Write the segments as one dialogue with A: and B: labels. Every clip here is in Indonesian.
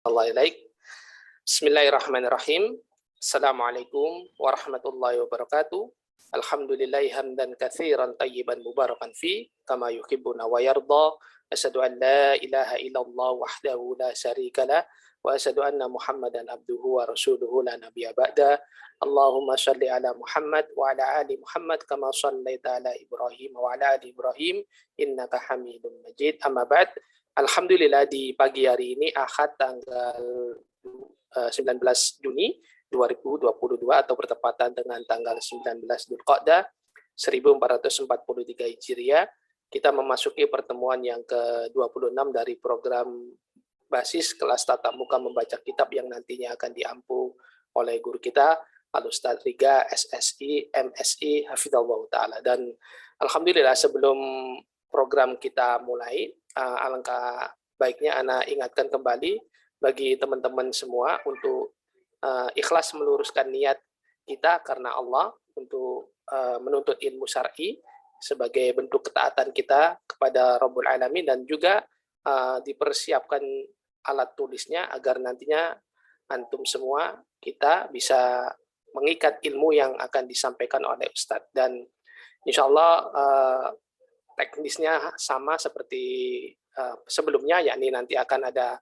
A: Allahilaik. Bismillahirrahmanirrahim. Assalamualaikum warahmatullahi wabarakatuh. Alhamdulillahi hamdan katsiran tayyiban mubarakan fi kama yuhibbuna wa yarda. Asyhadu an la ilaha illallah wahdahu la syarikalah wa asyhadu anna Muhammadan abduhu wa rasuluhu la nabiyya ba'da. Allahumma shalli ala Muhammad wa ala ali Muhammad kama shallaita ala Ibrahim wa ala ali Ibrahim innaka Hamidum Majid. Amma ba'd. Alhamdulillah di pagi hari ini Ahad tanggal 19 Juni 2022 atau bertepatan dengan tanggal 19 Dzulqa'dah 1443 Hijriah, kita memasuki pertemuan yang ke-26 dari program basis kelas tatap muka membaca kitab yang nantinya akan diampu oleh guru kita Al-Ustaz Riga, SSI, MSI, Hafizallahu Ta'ala. Dan Alhamdulillah sebelum program kita mulai, alangkah baiknya Ana ingatkan kembali bagi teman-teman semua untuk ikhlas meluruskan niat kita karena Allah untuk menuntut ilmu syar'i sebagai bentuk ketaatan kita kepada Rabbul Alamin, dan juga dipersiapkan alat tulisnya agar nantinya antum semua kita bisa mengikat ilmu yang akan disampaikan oleh Ustadz. Dan insya Allah teknisnya sama seperti sebelumnya, yakni nanti akan ada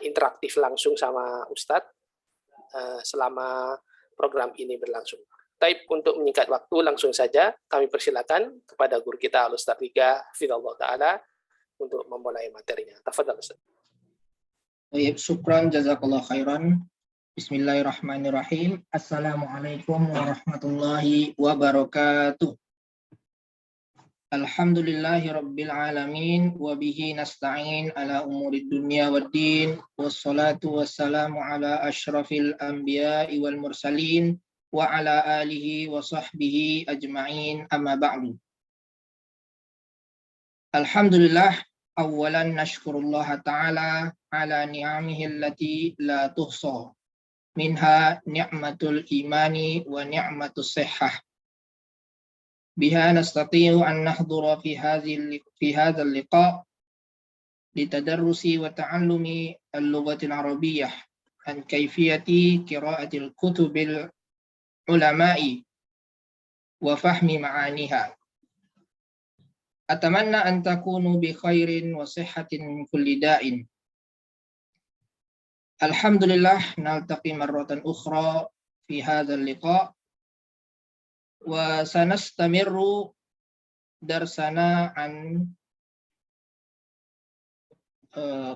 A: interaktif langsung sama Ustadz selama program ini berlangsung. Taib, untuk menyingkat waktu langsung saja kami persilakan kepada guru kita Al-Ustaz Riga Hafizallahu Ta'ala untuk memulai materinya. Tafadhal Ustaz.
B: Baik, syukran, jazakallah khairan. Bismillahirrahmanirrahim. Assalamualaikum warahmatullahi wabarakatuh. Alhamdulillahi rabbil alamin wa bihi nasta'in ala umurid dunya waddin, wassalatu wassalamu ala asyrafil anbiya'i wal mursalin wa ala alihi wa sahbihi ajma'in, amma ba'du. Alhamdulillah, awalan nashkurullaha ta'ala ala ni'amihi allati la tuhsa, minha ni'matul imani wa ni'matus sihhah. Biha nastati'u an nahdura fi hadha al-liqa' litadarrusi wa ta'allumi al-lughati al-arabiyyah an kayfiyati qira'ati al-kutubil ulama'i wa fahmi ma'aniha. Atamanna an takunu bi khairin wa sihhatin min kulli da'in. Alhamdulillah, naltaqi marratan ukhra fi hadha al-liqa' wa sanastamirru darsana an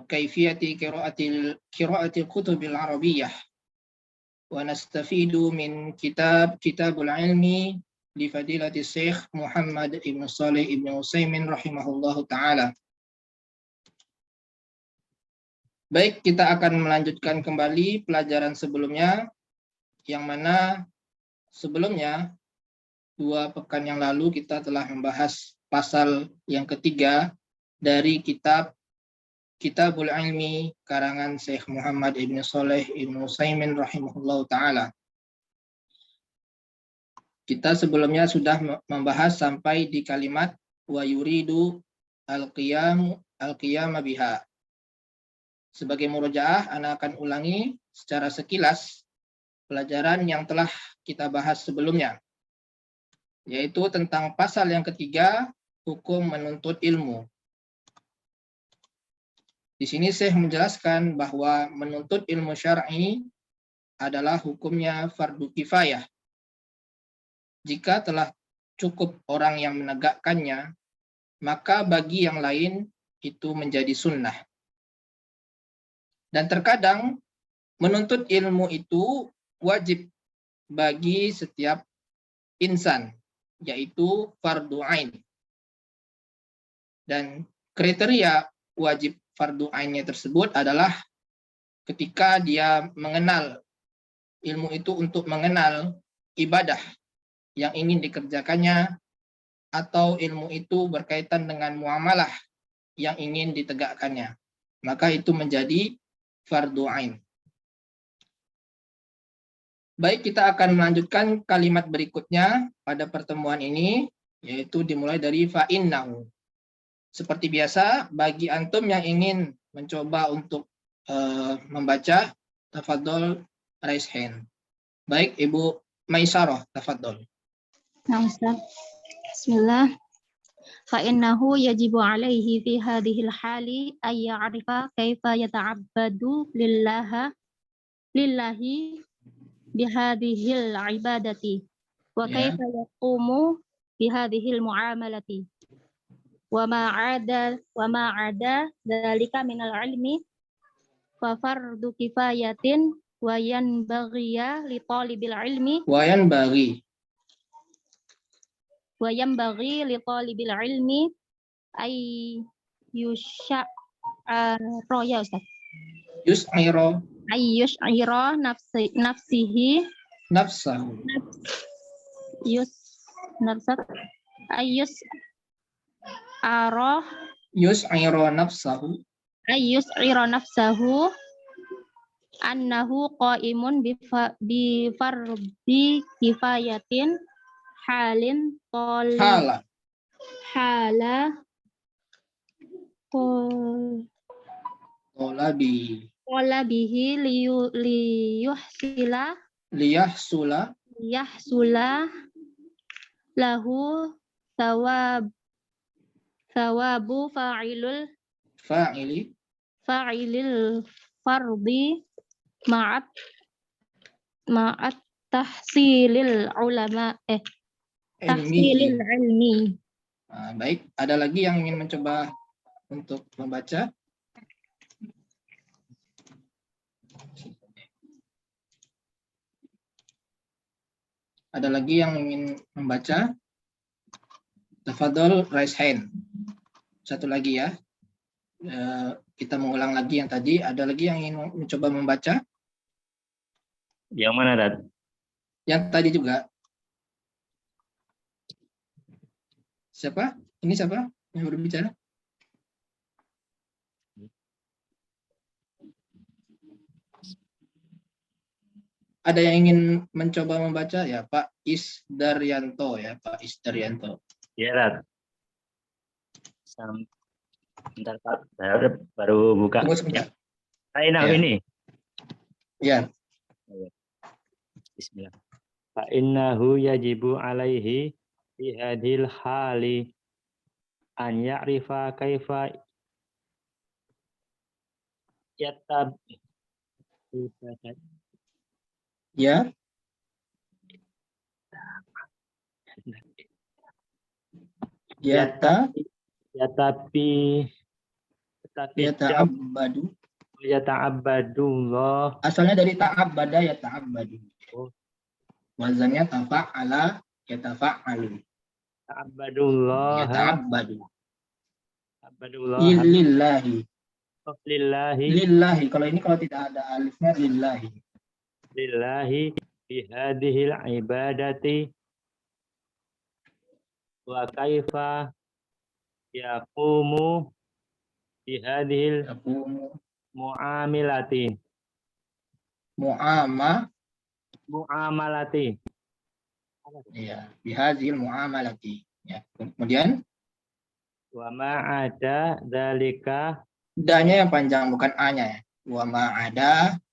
B: kaifiyati qira'atil kutubil arabiyyah wa nastafidu min kitabul ilmi li fadilati Syekh Muhammad ibn Shalih ibn Utsaimin rahimahullahu ta'ala. Baik, kita akan melanjutkan kembali pelajaran sebelumnya, yang mana sebelumnya 2 pekan yang lalu kita telah membahas pasal yang ketiga dari Kitabul Ilmi karangan Syekh Muhammad ibn Shalih ibn Utsaimin rahimahullahu ta'ala. Kita sebelumnya sudah membahas sampai di kalimat wa yuridu al-qiyam biha. Sebagai murojaah, Ana akan ulangi secara sekilas pelajaran yang telah kita bahas sebelumnya, yaitu tentang pasal yang ketiga, hukum menuntut ilmu. Di sini Syekh menjelaskan bahwa menuntut ilmu syar'i adalah hukumnya fardu kifayah. Jika telah cukup orang yang menegakkannya, maka bagi yang lain itu menjadi sunnah. Dan terkadang menuntut ilmu itu wajib bagi setiap insan, yaitu fardu ain. Dan kriteria wajib fardu ainnya tersebut adalah ketika dia mengenal ilmu itu untuk mengenal ibadah yang ingin dikerjakannya, atau ilmu itu berkaitan dengan muamalah yang ingin ditegakkannya, maka itu menjadi fardu ain. Baik, kita akan melanjutkan kalimat berikutnya pada pertemuan ini, yaitu dimulai dari fa'innahu. Seperti biasa, bagi antum yang ingin mencoba untuk membaca, tafadhol raise hand. Baik, Ibu Maisarah, tafadhol.
C: Nah, Ustaz. Bismillah. فإنه يجب عليه في هذه الحال أن يعرف كيف يتعبد لله بهذه العبادة وكيف يقوم بهذه المعاملة وما عدا ذلك من العلم ففرض كفاية وينبغي لطالب العلم لطالب العلم أن يشعر يا أستاذ أن يشعر نفسه أن يشعر نفسه أنه قائم بفرض كفاية حال طلبه ليحصل له ثواب فاعل الفرض مع تحصيل العلم.
B: Baik, ada lagi yang ingin mencoba untuk membaca? Ada lagi yang ingin membaca? Tafadhol raise hand. Satu lagi ya. Kita mengulang lagi yang tadi. Ada lagi yang ingin mencoba membaca?
D: Yang mana, Dad?
B: Yang tadi juga. Siapa? Ini siapa yang berbicara? Ada yang ingin mencoba membaca? Ya, Pak Isdaryanto ya, Pak Isdaryanto.
D: Ya, Dad. Bentar, Pak. Saya baru buka.
B: Tunggu sebentar.
D: Ya. Ini.
B: Ya.
D: Bismillah. Fa innahu yajibu alaihi fi hadhil hali an ya'rifa kaifa yatab
B: Ya.
D: Yata'abbadullah.
B: Asalnya dari ta'abbada ya ta'abbadu. Wazannya tafa'ala ya tafa'alu.
D: Ta'abbadullah.
B: Ya ta'abbadu.
D: Ta'abbadullah.
B: Lillahi.
D: Lillahi.
B: Kalau ini kalau tidak ada alifnya lillahi.
D: Lillahi bihadihil ibadati wa kaifa yaqumu bihadihil muamilati. Muamalati.
B: Iya, bihadihil muamalati. Ya. Kemudian
D: wa ma'ada dzalika.
B: Da-nya yang panjang bukan A-nya ya. Wa ma'ada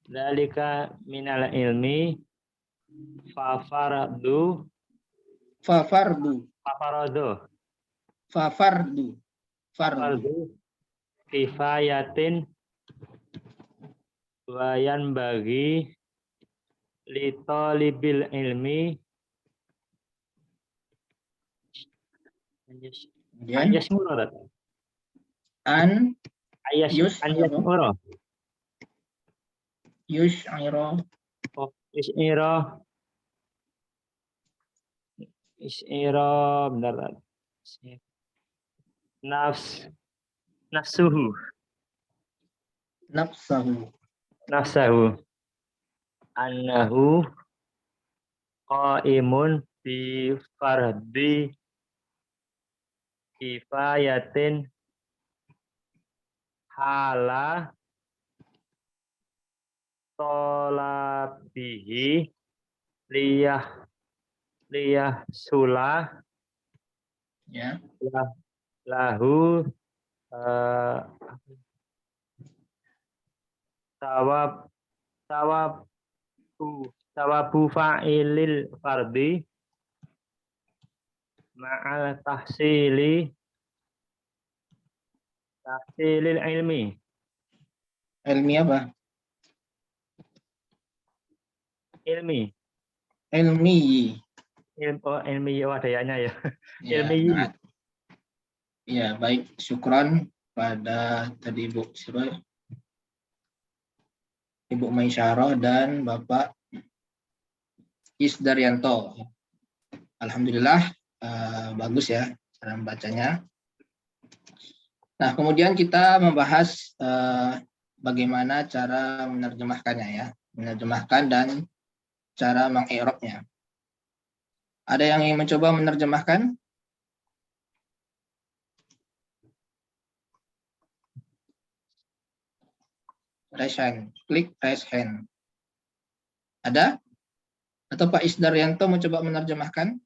D: dzalika minal ilmi fafardu kifayatin wa yanbaghi li talibil ilmi benar. Nafsahu annahu qaimun bi fardhi kifayatin hala tolabihi liyah sulah
B: ya.
D: lahu sawabu fa'ilil fardi ma'al tahsilil ilmi.
B: Ilmi apa?
D: Ilmi.
B: Ilmi.
D: Ilmi ada ya-nya ya.
B: Ya,
D: Ilmi.
B: nah. Ya, baik. Syukran pada tadi Ibu siapa? Ibu Maisyarah dan Bapak Isdaryanto. Alhamdulillah bagus ya cara membacanya. Nah, kemudian kita membahas bagaimana cara menerjemahkannya ya, menerjemahkan dan cara mengi'rabnya. Ada yang ingin mencoba menerjemahkan? Raise hand, klik raise hand. Ada? Atau Pak Isdaryanto mau coba menerjemahkan?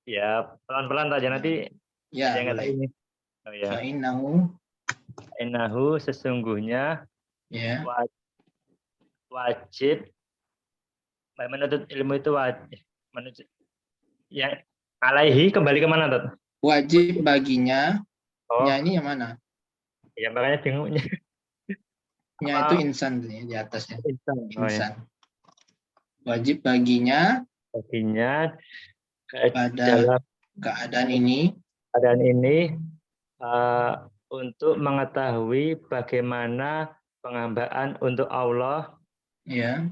D: Ya, pelan-pelan saja nanti.
B: Ya,
D: ada yang kata
B: boleh.
D: ini. Oh ya. Innahu sesungguhnya
B: Ya.
D: wajib menuntut ilmu itu wajib menuntut ya alaihi kembali ke mana, Tat?
B: Wajib baginya.
D: Oh,
B: Nyanyi yang mana?
D: ya makanya bingungnya.
B: Nya itu insan di atasnya.
D: Insan. Oh, ya.
B: Insan. Wajib baginya pada
D: dalam
B: keadaan ini
D: untuk mengetahui bagaimana penghambaan untuk Allah
B: ya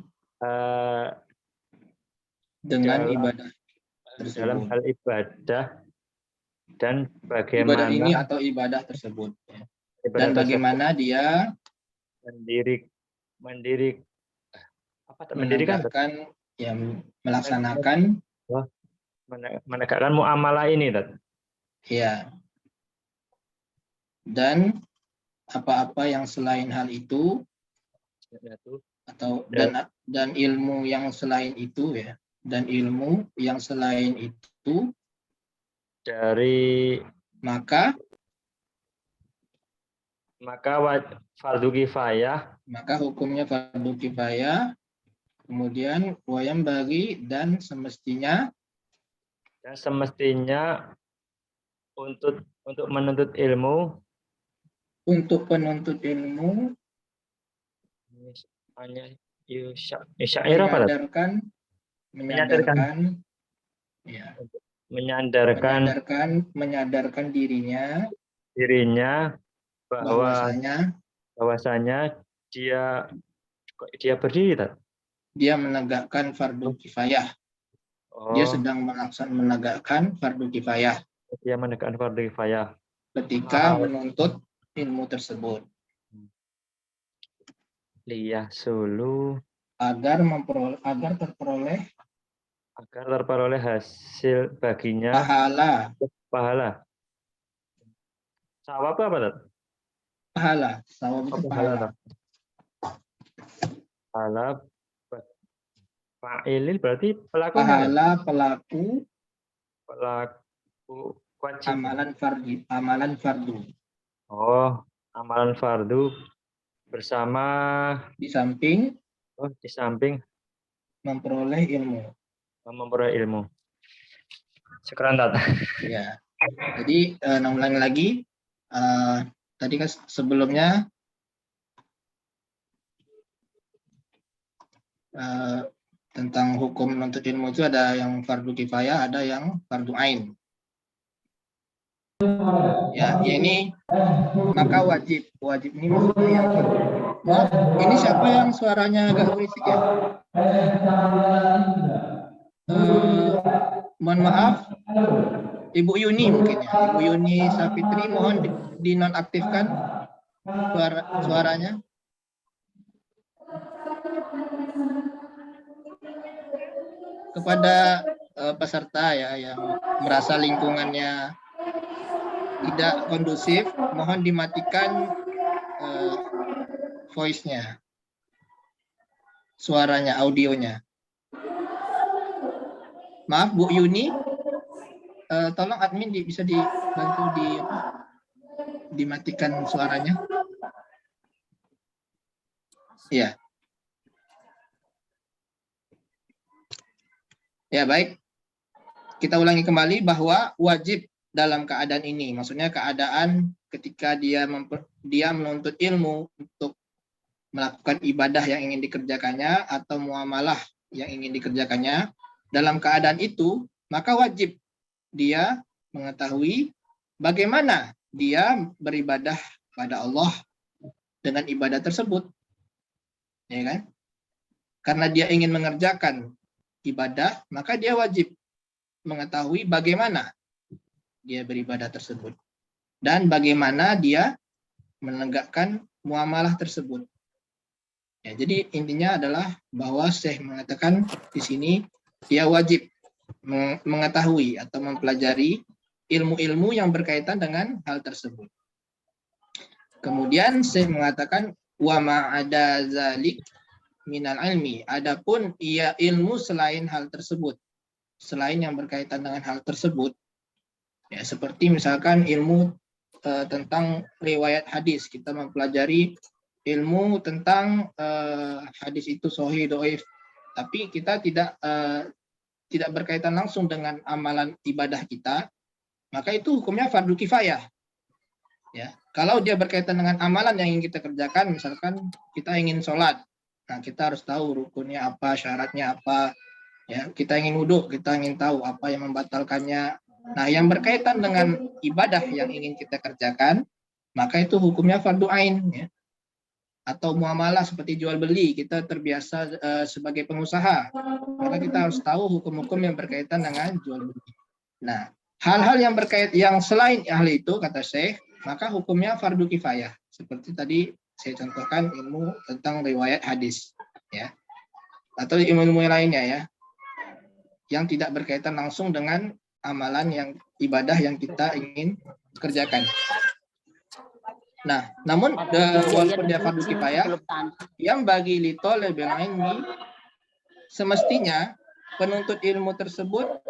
B: dengan ibadah tersebut.
D: dalam hal ibadah dan
B: Ibadah
D: bagaimana
B: ini atau ibadah tersebut ya.
D: ibadah
B: Dan bagaimana dia mendirikan ya melaksanakan
D: menegakkan muamalah ini, Tat.
B: Ya. Dan apa-apa yang selain hal itu atau dan ilmu yang selain itu ya, dan ilmu yang selain itu
D: dari
B: maka
D: fardu kifayah,
B: maka hukumnya fardu kifayah. Kemudian wayam bagi dan semestinya
D: untuk menuntut ilmu,
B: untuk penuntut ilmu
D: hanya menyadarkan
B: dirinya
D: bahwasanya dia berdiri, Tat.
B: Dia menegakkan fardu kifayah. Dia sedang menegakkan fardu kifayah.
D: Dia menegakkan fardu kifayah
B: Ketika menuntut ilmu tersebut.
D: Liyahsulu
B: agar terperoleh
D: hasil baginya pahala. Sawab apa, Tat?
B: Pahala. Sawab itu pahala.
D: Pahala fa'ilil berarti pelaku.
B: Pahala pelaku
D: wajib.
B: Amalan fardu.
D: Oh, amalan fardu bersama
B: di samping memperoleh ilmu.
D: Sekarang, Tat.
B: Ya. Jadi ulangi lagi. Tadi kan sebelumnya tentang hukum menuntut ilmu itu ada yang fardu kifayah, ada yang fardu ain. Ya, ini maka wajib ini maksudnya yang fardu. Maaf, ini siapa yang suaranya agak berisik ya? Mohon maaf, Ibu Yuni mungkin ya. Ibu Yuni Safitri, mohon dinonaktifkan suaranya. Kepada peserta ya yang merasa lingkungannya tidak kondusif, mohon dimatikan voice-nya, suaranya, audionya. Maaf Bu Yuni, tolong admin bisa dibantu dimatikan suaranya. Ya. Ya, baik. Kita ulangi kembali bahwa wajib dalam keadaan ini, maksudnya keadaan ketika dia menuntut ilmu untuk melakukan ibadah yang ingin dikerjakannya atau muamalah yang ingin dikerjakannya, dalam keadaan itu, maka wajib dia mengetahui bagaimana dia beribadah pada Allah dengan ibadah tersebut. Ya kan? Karena dia ingin mengerjakan ibadah, maka dia wajib mengetahui bagaimana dia beribadah tersebut dan bagaimana dia menegakkan muamalah tersebut. Ya, jadi intinya adalah bahwa Syekh mengatakan di sini dia wajib mengetahui atau mempelajari ilmu-ilmu yang berkaitan dengan hal tersebut. Kemudian Syekh mengatakan wa ma'ada zalik minal ilmi, adapun ia ilmu selain hal tersebut, selain yang berkaitan dengan hal tersebut, ya seperti misalkan ilmu tentang riwayat hadis, kita mempelajari ilmu tentang hadis itu sahih dhaif, tapi kita tidak berkaitan langsung dengan amalan ibadah kita, maka itu hukumnya fardu kifayah. Ya, kalau dia berkaitan dengan amalan yang ingin kita kerjakan, misalkan kita ingin sholat, nah kita harus tahu rukunnya apa, syaratnya apa. Ya, kita ingin wudhu, kita ingin tahu apa yang membatalkannya. Nah, yang berkaitan dengan ibadah yang ingin kita kerjakan, maka itu hukumnya fardu ain. Ya. Atau muamalah seperti jual beli, kita terbiasa sebagai pengusaha, maka kita harus tahu hukum-hukum yang berkaitan dengan jual beli. Nah, hal-hal yang berkait yang selain hal itu, kata Syekh, maka hukumnya fardu kifayah. Seperti tadi saya contohkan ilmu tentang riwayat hadis, ya, atau ilmu-ilmu lainnya, ya, yang tidak berkaitan langsung dengan amalan yang ibadah yang kita ingin kerjakan. Nah, namun walaupun dia fardu kifayah, yang bagi litol lebih ilmi, semestinya penuntut ilmu tersebut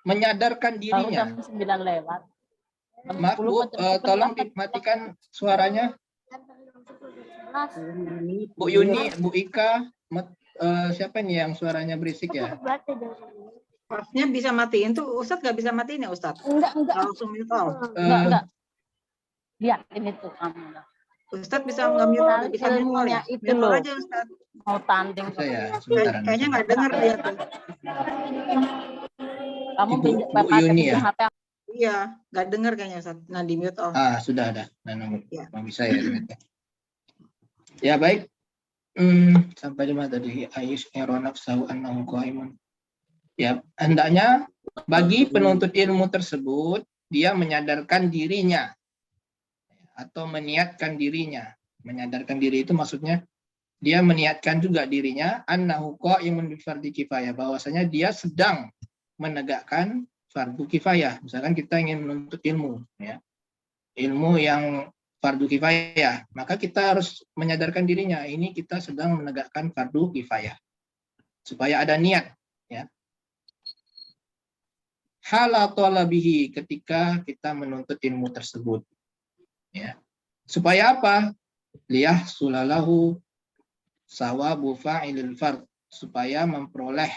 B: menyadarkan dirinya. Maaf Bu, tolong dimatikan suaranya. Bu Yuni, Bu Ika, siapa nih yang suaranya berisik ya?
E: Harusnya bisa matiin tuh, Ustadz nggak bisa matiin ya Ustadz?
C: Enggak.
E: Langsung mute all.
C: Enggak. Lihat ini tuh kamu.
E: Ustadz bisa nggak mute, nggak bisa mute all ya?
C: Itu
E: Mute all
C: loh.
E: aja Ustadz.
C: Mau tanding.
B: Saya sebentar.
E: Kayaknya nggak dengar dia tuh.
C: Kamu
B: Bu Yuni ya?
C: HP.
E: Iya, nggak dengar kayaknya Ustadz. Nah, di mute all.
B: Ah, sudah ada. Nah,
E: Ya.
B: bisa ya. Ya, baik. Sampai di mana tadi? Aish eronaf sawu annahu qaimun. Ya, hendaknya bagi penuntut ilmu tersebut, dia menyadarkan dirinya atau meniatkan dirinya. Menyadarkan diri itu maksudnya dia meniatkan juga dirinya annahu qaimun bi fardhi kifayah, bahwasanya dia sedang menegakkan fardu kifayah. Misalkan kita ingin menuntut ilmu, ya. Ilmu yang fardu kifayah, maka kita harus menyadarkan dirinya, ini kita sedang menegakkan fardu kifayah. Supaya ada niat, ya. Hala talabihi, ketika kita menuntut ilmu tersebut. Ya. Supaya apa? Liyah sulalahu sawabu fa'ilil fard, supaya memperoleh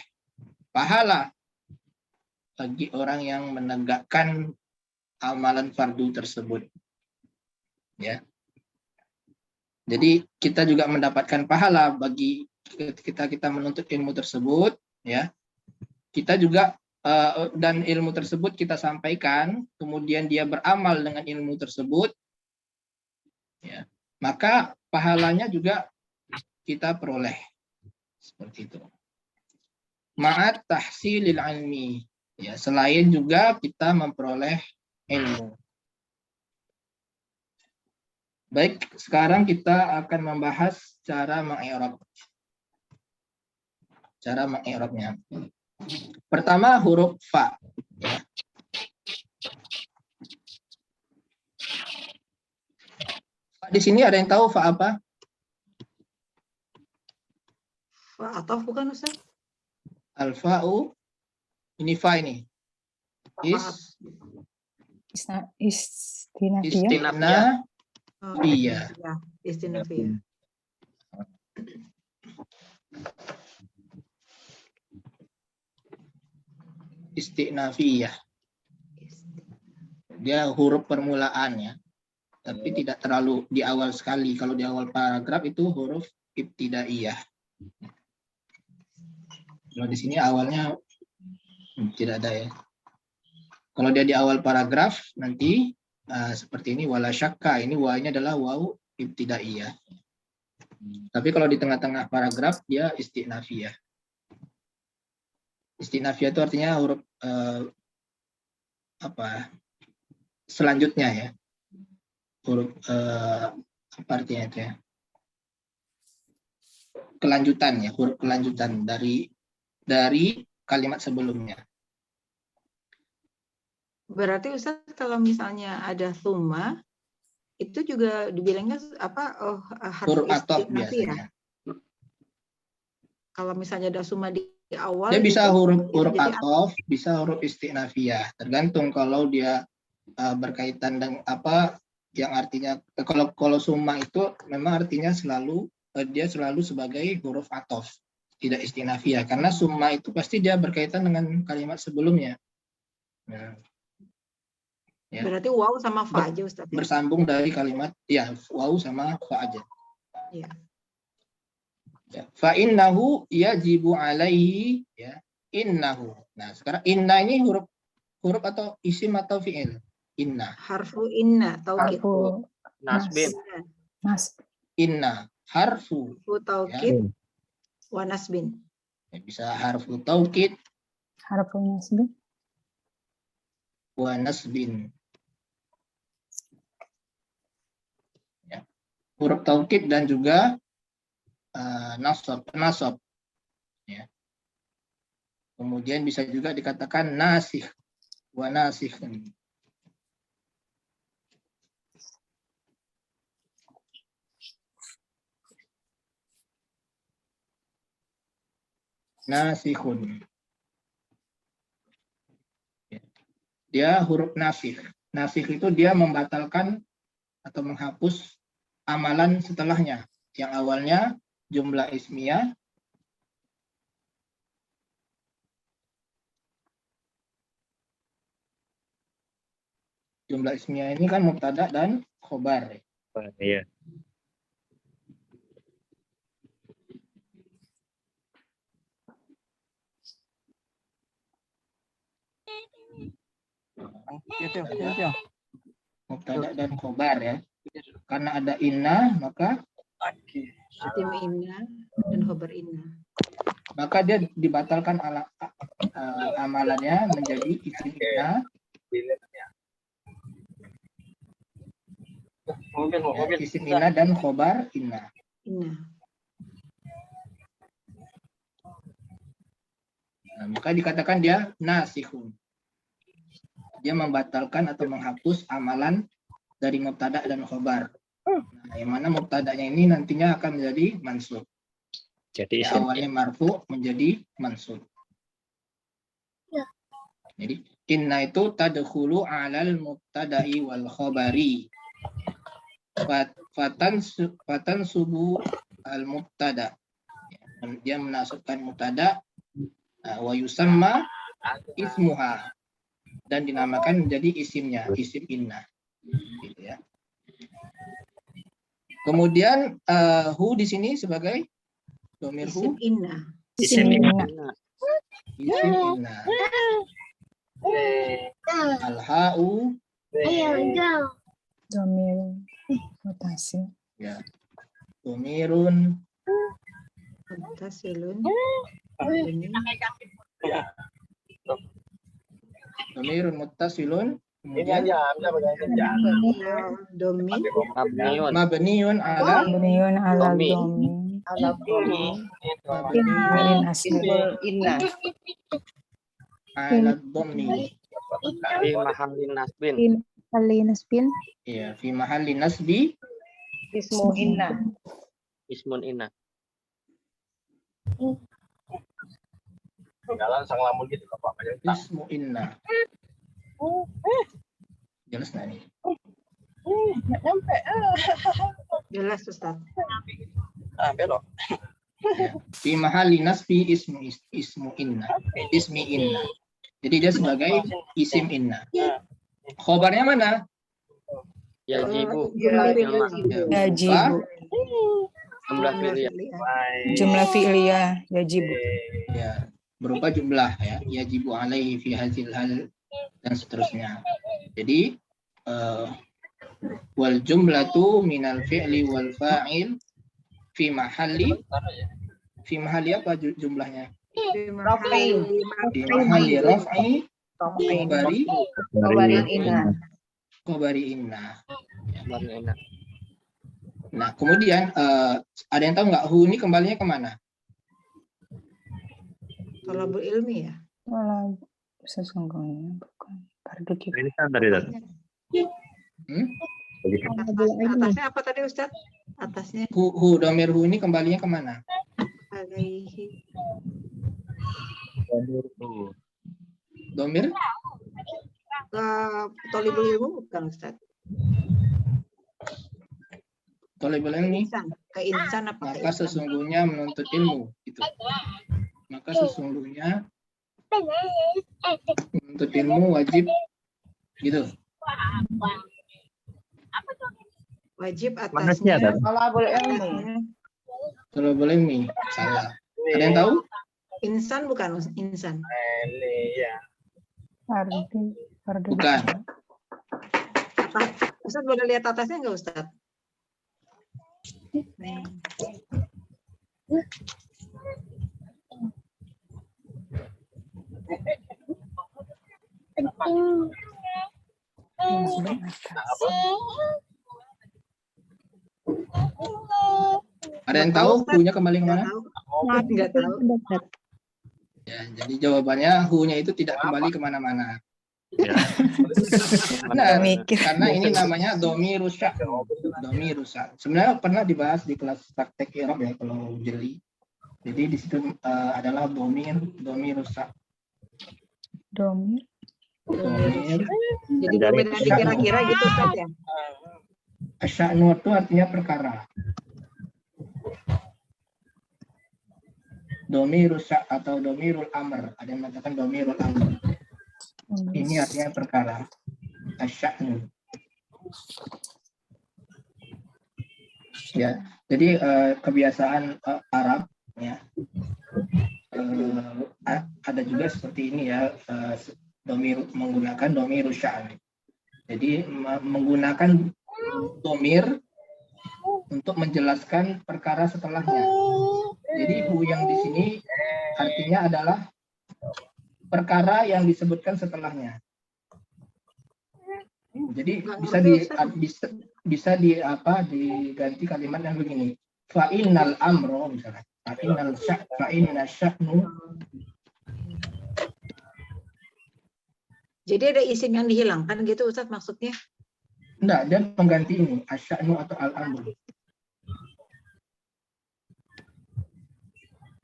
B: pahala bagi orang yang menegakkan amalan fardu tersebut. Ya. Jadi kita juga mendapatkan pahala bagi kita menuntut ilmu tersebut, ya. Kita juga dan ilmu tersebut kita sampaikan, kemudian dia beramal dengan ilmu tersebut, ya. Maka pahalanya juga kita peroleh. Seperti itu. Ma'at tahsilil ilmi, ya, selain juga kita memperoleh ilmu. Baik, sekarang kita akan membahas cara mengi'rab. Cara mengi'rabnya. Pertama huruf fa. Ya. Di sini ada yang tahu fa apa?
E: Fa atau bukan Ustaz?
B: Al-fa'u. Ini fa ini. Istinafiyah.
E: Istinafiyah.
B: Isti'nafiyah. Dia huruf permulaan ya. Tapi tidak terlalu di awal sekali. Kalau di awal paragraf itu huruf ibtidaiyah. Kalau di sini awalnya tidak ada ya. Kalau dia di awal paragraf nanti seperti ini wala syakka, ini wawnya adalah waw ibtidaiyah. Tapi kalau di tengah-tengah paragraf dia isti'nafiyah. Isti'nafiyah itu artinya huruf selanjutnya ya. Huruf apa artinya itu ya? Kelanjutan ya, huruf kelanjutan dari kalimat sebelumnya.
E: Berarti Ustaz kalau misalnya ada summa itu juga dibilangnya harus
B: Huruf ataf
E: isti'nafiyah.
B: biasanya.
E: Kalau misalnya ada summa di awal
B: Dia bisa
E: itu
B: huruf
E: jadi
B: ataf, bisa huruf isti'nafiyah. Tergantung kalau dia berkaitan dengan apa yang artinya kalau summa itu memang artinya selalu dia selalu sebagai huruf ataf, tidak isti'nafiyah karena summa itu pasti dia berkaitan dengan kalimat sebelumnya. Nah, ya.
E: berarti waw sama fa aja Ustaz.
B: Bersambung dari kalimat ya waw sama fa aja.
E: Ya.
B: Ya. Fa innahu yajibu alaihi ya innahu. Nah, sekarang inna ini huruf atau isim atau fi'il? Inna.
E: Harfu inna taukid.
C: Harfu
F: Nasbin.
C: nas.
B: Inna harfu
E: Harfu taukid wa nasbin.
B: ya, bisa harfu taukid
C: Harfu nasbi.
B: wa nasbin. Ya. Huruf taukid dan juga nasab. Ya. Kemudian bisa juga dikatakan nasikh wa nasikh. Nasikhun. Dia huruf nasikh. Nasikh itu dia membatalkan atau menghapus amalan setelahnya. Yang awalnya jumlah ismiyah. Jumlah ismiyah ini kan mubtada dan khobar.
D: Iya.
B: Mubtada dan khobar ya. Karena ada inna maka
E: Isim inna dan khabar inna.
B: maka dia dibatalkan amalannya menjadi isim inna. Ya, isim inna dan khobar inna.
E: Inna.
B: Nah, maka dikatakan dia nasikhun. Dia membatalkan atau menghapus amalan dari mubtada dan khobar. Nah, yang mana mubtadanya ini nantinya akan menjadi mansub.
D: Jadi
B: Ya, awalnya marfu menjadi mansub. Jadi inna itu tadkhulu 'alal mubtada'i wal khabari. Fatan subu al mubtada. Dia menasabkan mubtada wa yusamma ismuha dan dinamakan menjadi isimnya, isim inna. Gitu ya. Kemudian hu di sini sebagai dhamir
E: Isim
B: hu,
E: inna.
D: isim inna.
B: isim inna. Al-ha'u
C: Domir mutasi.
B: ya. Dhamirun
E: Muttasilun.
B: dhamirun muttasilun. Kemudian
E: Domin.
B: mabniun ala
C: Buniun ala
F: Domi.
C: domi.
B: mabniun
C: Min asli.
E: Inna.
B: ala dhammi.
F: Fi mahallin nasbin.
C: Nasbin.
B: Ya, fi mahalli nasbi
E: Ismu inna.
F: Ismun inna.
B: ismu inna. Jelas nggak nih?
E: Jelas Ustaz.
F: belok.
B: Fi mahalli nasbi ismu inna. Ismi inna. Jadi dia sebagai isim inna. Khobarnya mana?
F: Yajibu.
E: Jumlah
F: Jumlah
E: fi'liyah.
C: Yajibu.
F: jumlah fi'liyah.
C: Jumlah fi'liyah. Yajibu.
B: Ya, berupa jumlah ya. Yajibu alaihi fi hadzal hal dan seterusnya. Jadi wal jumlatu minal fi'li wal fa'il fi mahalli apa jumlahnya? Fi mahalli raf'i khabari inna. Nah, kemudian ada yang tahu nggak hu ini kembalinya kemana?
E: Thalabul ilmi ya.
C: Walau sesungguhnya bukan fardu kifayah.
D: Ini kan tadi Ustaz.
E: Atasnya apa tadi Ustaz? Atasnya
B: Hu domir hu ini kembalinya kemana?
E: alaihi.
B: Domir
E: Ke thalibul ilmu bukan Ustaz?
B: thalibul ilmi.
E: Ke insan apa ke
B: Maka
E: insan?
B: sesungguhnya menuntut ilmu itu. Maka sesungguhnya menuntut ilmu wajib gitu.
E: Wajib
D: Manusia,
E: atasnya.
D: Ustaz.
B: Thalibul ilmi salah. Ada yang tahu?
E: Insan bukan insan.
C: Fardu
B: Bukan.
E: Apa? Ustaz boleh lihat atasnya nggak Ustaz?
B: Ada yang tahu hu-nya kembali kemana?
E: Nggak tahu.
B: Ya, jadi jawabannya hu-nya itu tidak kembali kemana-mana.
D: Ya.
B: Benar,
C: Mikir.
B: karena ini namanya domirus sya'. Domirus sya'. Sebenarnya pernah dibahas di kelas praktek i'rab ya kalau jeli. Jadi di situ adalah domirus sya'.
C: Domir.
B: Domir
E: Jadi domir yang dikira-kira gitu Ustaz ya.
B: asya'nu itu artinya perkara. Domirus sya' atau domirul amr. Ada yang mengatakan domirul amr. Ini artinya perkara. Asya'nu. Ya, jadi kebiasaan Arab ya. Ada juga seperti ini ya, menggunakan domirus sya'. Jadi menggunakan domir untuk menjelaskan perkara setelahnya. Jadi hu yang di sini artinya adalah perkara yang disebutkan setelahnya. Jadi bisa diganti kalimat yang begini. Fa innal amro misalnya. Fa inna sya'nu.
E: Jadi ada isim yang dihilangkan gitu Ustaz maksudnya?
B: Enggak, dia pengganti ini asya'nu atau al-amru.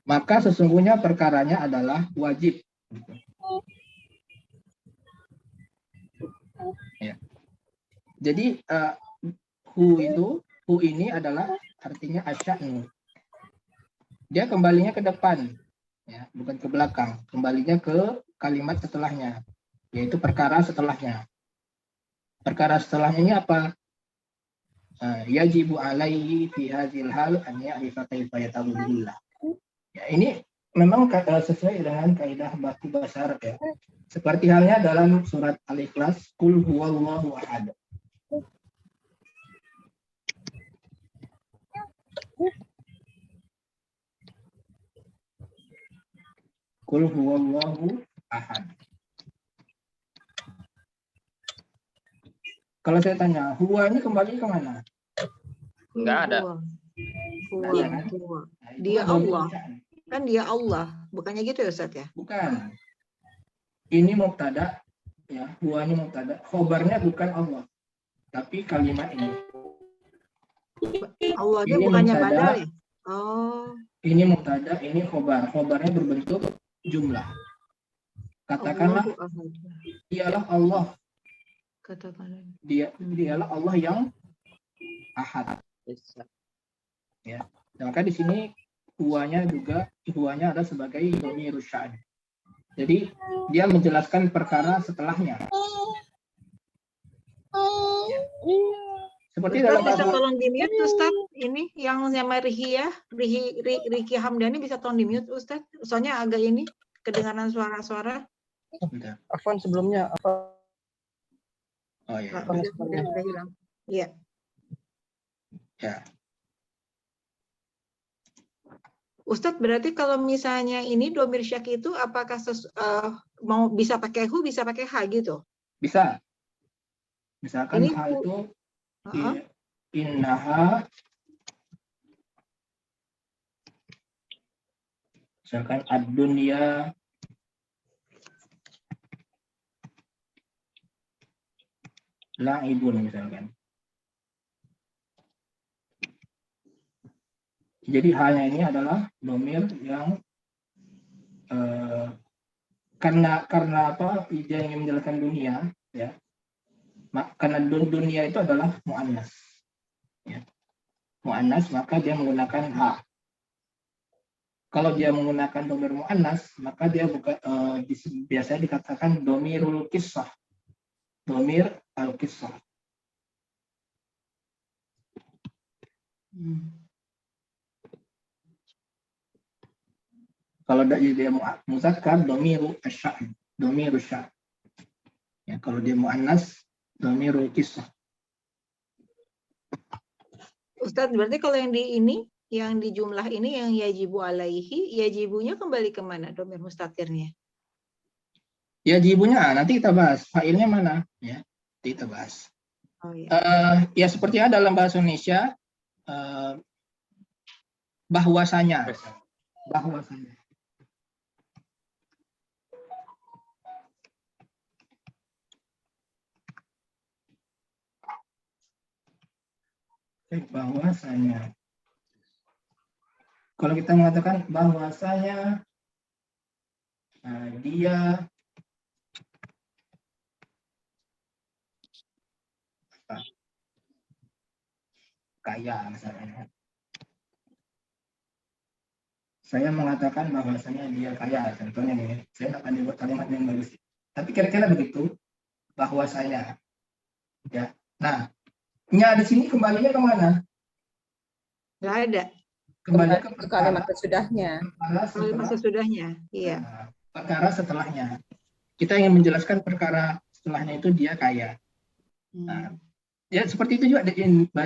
B: Maka sesungguhnya perkaranya adalah wajib. Ya. Jadi hu ini adalah artinya asya'nu. Dia kembalinya ke depan, ya, bukan ke belakang. Kembalinya ke kalimat setelahnya, yaitu perkara setelahnya. Perkara setelahnya ini apa? Yajibu alaihi fi hadzal hal an ya'rifa kaifa yatawallillah. Ya, ini memang sesuai dengan kaidah baku bahasa Arab ya. Seperti halnya dalam surat Al-Ikhlas, Qul huwallahu ahad. Qul huwallahu ahad. Kalau saya tanya, huwa ini kembali ke mana?
F: Nggak ada.
E: Huwa. Dia Allah. Kan dia Allah. Bukannya gitu ya Ustaz ya?
B: Bukan. Ini mubtada, ya, huwa ini mubtada. Khobarnya bukan Allah, tapi kalimat ini.
E: Allahnya
B: Ini
E: bukannya
B: mubtada.
E: badal ya? Oh.
B: Ini mubtada, ini khobar. Khobarnya berbentuk jumlah. Katakanlah,
E: Allahu ahad.
B: dialah Allah.
E: Katakanlah.
B: Dialah Allah yang ahad. Nah, maka di sini huwanya ada sebagai dhamirus sya'an. Jadi dia menjelaskan perkara setelahnya. Seperti
E: Ustaz
B: dalam
E: bisa
B: bahasa
E: tolong di mute Ustaz, ini yang sama Rihi ya, Riki Hamdani bisa tolong di mute Ustaz, soalnya agak ini kedengaran suara-suara.
G: Afwan sebelumnya apa?
B: Oh ya.
E: Udah hilang. Iya.
B: Ya.
E: Ustadz, berarti kalau misalnya ini domir syak itu apakah mau bisa pakai hu, bisa pakai ha gitu?
B: Bisa. Misalkan
E: Ini
B: ha itu
E: uh-uh.
B: innaha, misalkan ad-dunya la'ibun misalkan. Jadi hanya ini adalah domir yang karena apa dia ingin menjelaskan dunia ya. Karena dunia itu adalah mu'annas. Ya. Mu'annas maka dia menggunakan ha. Kalau dia menggunakan domir mu'annas maka dia biasanya dikatakan domirul kisah. Domir al-kisah. Kalau dia muzakkar domiru asy-sya'n, domiru sya'n. Ya, kalau dia muannas domiru kisah.
E: Ustadz, berarti kalau yang di ini, yang di jumlah ini yang yajibu alaihi, yajibunya kembali kemana domir mustatirnya?
B: Yajibunya nanti kita bahas. Fa'ilnya mana? Ya, nanti kita bahas.
E: Oh, iya.
B: Ya sepertinya dalam bahasa Indonesia bahwasanya. Bahwasanya. Kalau kita mengatakan bahwasanya dia kaya misalnya. Saya mengatakan bahwasanya dia kaya, contohnya nih, saya akan dibuat kalimat yang bagus. Tapi kira-kira begitu, bahwasanya. Ya. Nah, nya di sini kembalinya kemana?
E: Nggak ada.
B: Kembali ke
G: kalimat sesudahnya.
E: Kalimat sesudahnya, iya.
B: Nah, perkara setelahnya. Kita ingin menjelaskan perkara setelahnya itu dia kaya. Nah, ya seperti itu juga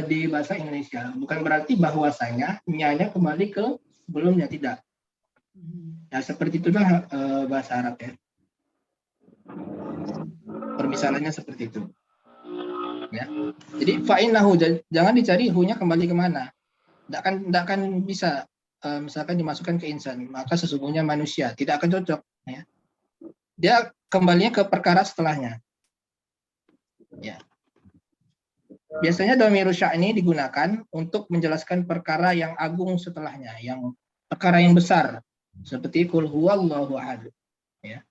B: di bahasa Indonesia. Bukan berarti bahwasanya nya kembali ke sebelumnya, tidak. Ya seperti itulah bahasa Arab ya. Permisalannya seperti itu. Ya. Jadi fa'innahu, jangan dicari hu-nya kembali kemana. Tidak akan bisa misalkan dimasukkan ke insan, maka sesungguhnya manusia tidak akan cocok. Ya. Dia kembalinya ke perkara setelahnya. Ya. Biasanya dhamirus sya' ini digunakan untuk menjelaskan perkara yang agung setelahnya, yang perkara yang besar, seperti qul huwallahu ahad. Ya.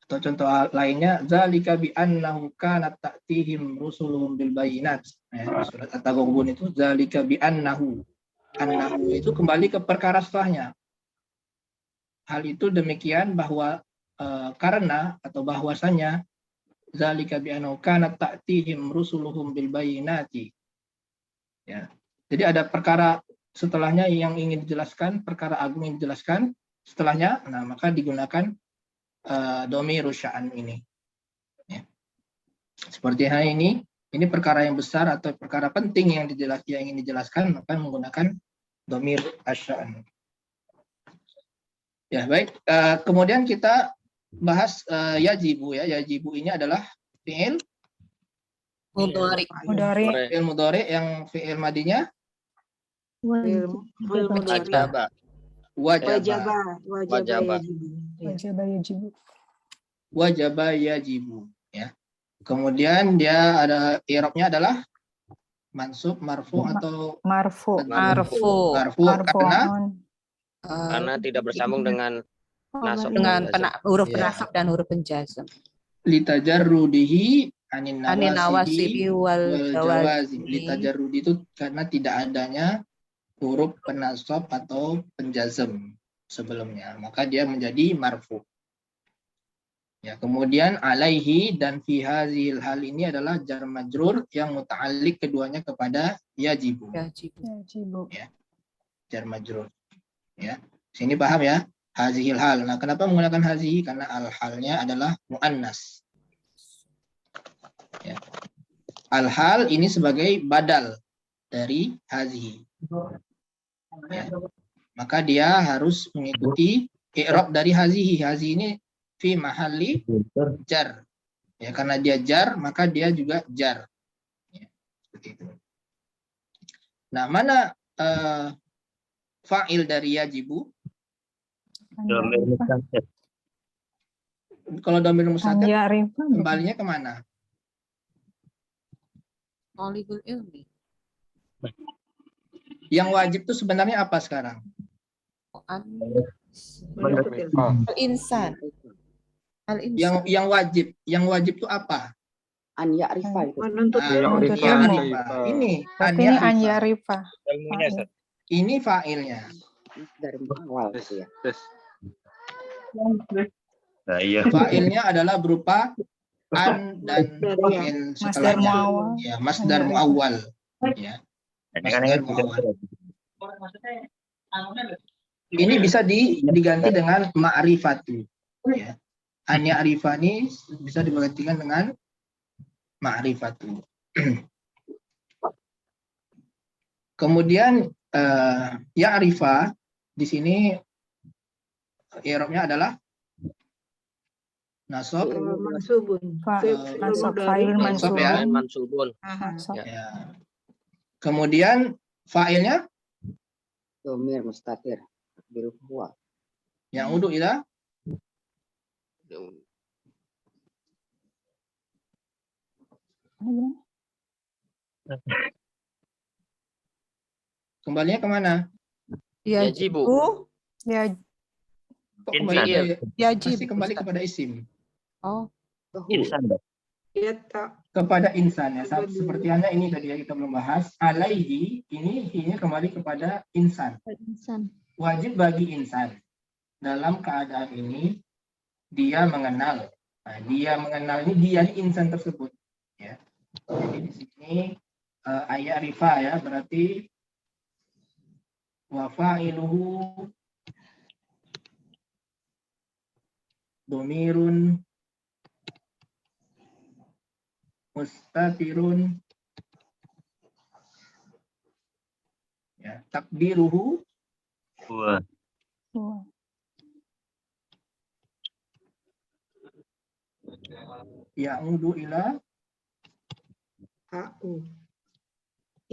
B: Atau contoh lainnya, zalika bi annahu kanat ta'tihim rusuluhum bil bayyinat. Surat At-Taghabun itu zalika bi annahu. Annahu itu kembali ke perkara setelahnya. Hal itu demikian bahwa karena atau bahwasanya zalika bi annahu kanat ta'tihim rusuluhum bil bayyinati. Ya. Jadi ada perkara setelahnya yang ingin dijelaskan, perkara agung yang dijelaskan setelahnya, nah maka digunakan dhamirus sya'an ini. Ya. Seperti hal ini perkara yang besar atau perkara penting yang ingin dijelaskan, maka menggunakan dhamir asy-sya'an. Ya, baik. Kemudian kita bahas yajibu ya. Yajibu ini adalah fi'il
C: Mudhari.
B: fi'il mudhari yang fi'il madinya
F: Wajaba.
B: wajaba yajibu ya. Kemudian dia ada i'rabnya adalah mansub, marfu atau
C: Marfu.
F: Karena tidak bersambung dengan nasab
H: dengan
F: dan jazm.
H: huruf
B: Ya.
H: nasab dan huruf penjazm.
B: Litajarrudihi anin
H: Anin
B: nawasibi
H: nawasibi wal
B: wal jawazim.
H: jawazim.
B: Litajarrudi itu karena tidak adanya huruf penasab atau penjazm sebelumnya, maka dia menjadi marfu. Ya, kemudian alaihi dan fi hadzal hal ini adalah jar majrur yang muta'alliq keduanya kepada yajibu.
C: Yajibu.
B: Jar majrur. Ya. Sini paham ya? Hazihil hal. Nah, kenapa menggunakan hazihi? Karena al-halnya adalah muannas. Ya. Al-hal ini sebagai badal dari hazihi. Ya. Maka dia harus mengikuti i'rab dari hazihi. Hazihi ini fi mahalli jar. Ya, karena dia jar, maka dia juga jar. Ya, seperti itu. Nah, mana fa'il dari yajibu?
D: Domir mustatir.
B: Kalau domir mustatir
C: Ya'rifa.
B: kembalinya kemana?
C: Talibul ilmi.
B: Yang wajib itu sebenarnya apa sekarang?
A: Menuntut ilmu.
C: Al-insan. Al-insan.
B: Yang wajib itu apa?
G: An ya'rifa itu.
E: Menuntut
B: Ah,
E: ilmu.
C: Menuntut
B: ya,
C: ilmu.
B: rifa. Ini
C: Berarti ini an
B: ya'rifa.
C: ya'rifa.
D: Ilmunya, Ustaz.
B: Ini fa'ilnya.
G: Dari awal gitu ya.
D: Nah, iya.
B: Fa'ilnya adalah berupa an dan fa'il
C: Masdar
B: setelahnya.
C: muawwal.
B: Ya, masdar muawwal. Ya.
D: Ini kan yang
B: Ini bisa diganti dengan ma'rifatu. Ya. An ya'rifa ini bisa digantikan dengan ma'rifatu. Kemudian ya'rifa di sini i'rabnya adalah nasab.
E: Mansubun.
C: Nasab fa'il
B: Nasab ya.
F: Mansubun.
C: Nasab.
B: Ya. Kemudian fa'ilnya
G: Domir mustatir. Biru huwa.
B: yang udu ila kembalinya kemana?
F: Yajibu.
C: Ya,
B: Kok kembali
F: Insan.
C: yajib.
B: pasti kembali kepada isim,
G: Oh.
D: insan. Dok.
E: Ya tak.
B: kepada insan ya. Seperti halnya ini tadi ya kita belum bahas. Alaihi ini kembali kepada insan.
C: Insan.
B: Wajib bagi insan dalam keadaan ini dia mengenal. Nah, dia mengenal ini dia ini insan tersebut. Ya. Jadi di sini ayat rifa ya berarti wa fa'iluhu domirun mustatirun ya takdiruhu
D: Wah.
B: ya'udu ila
E: HU.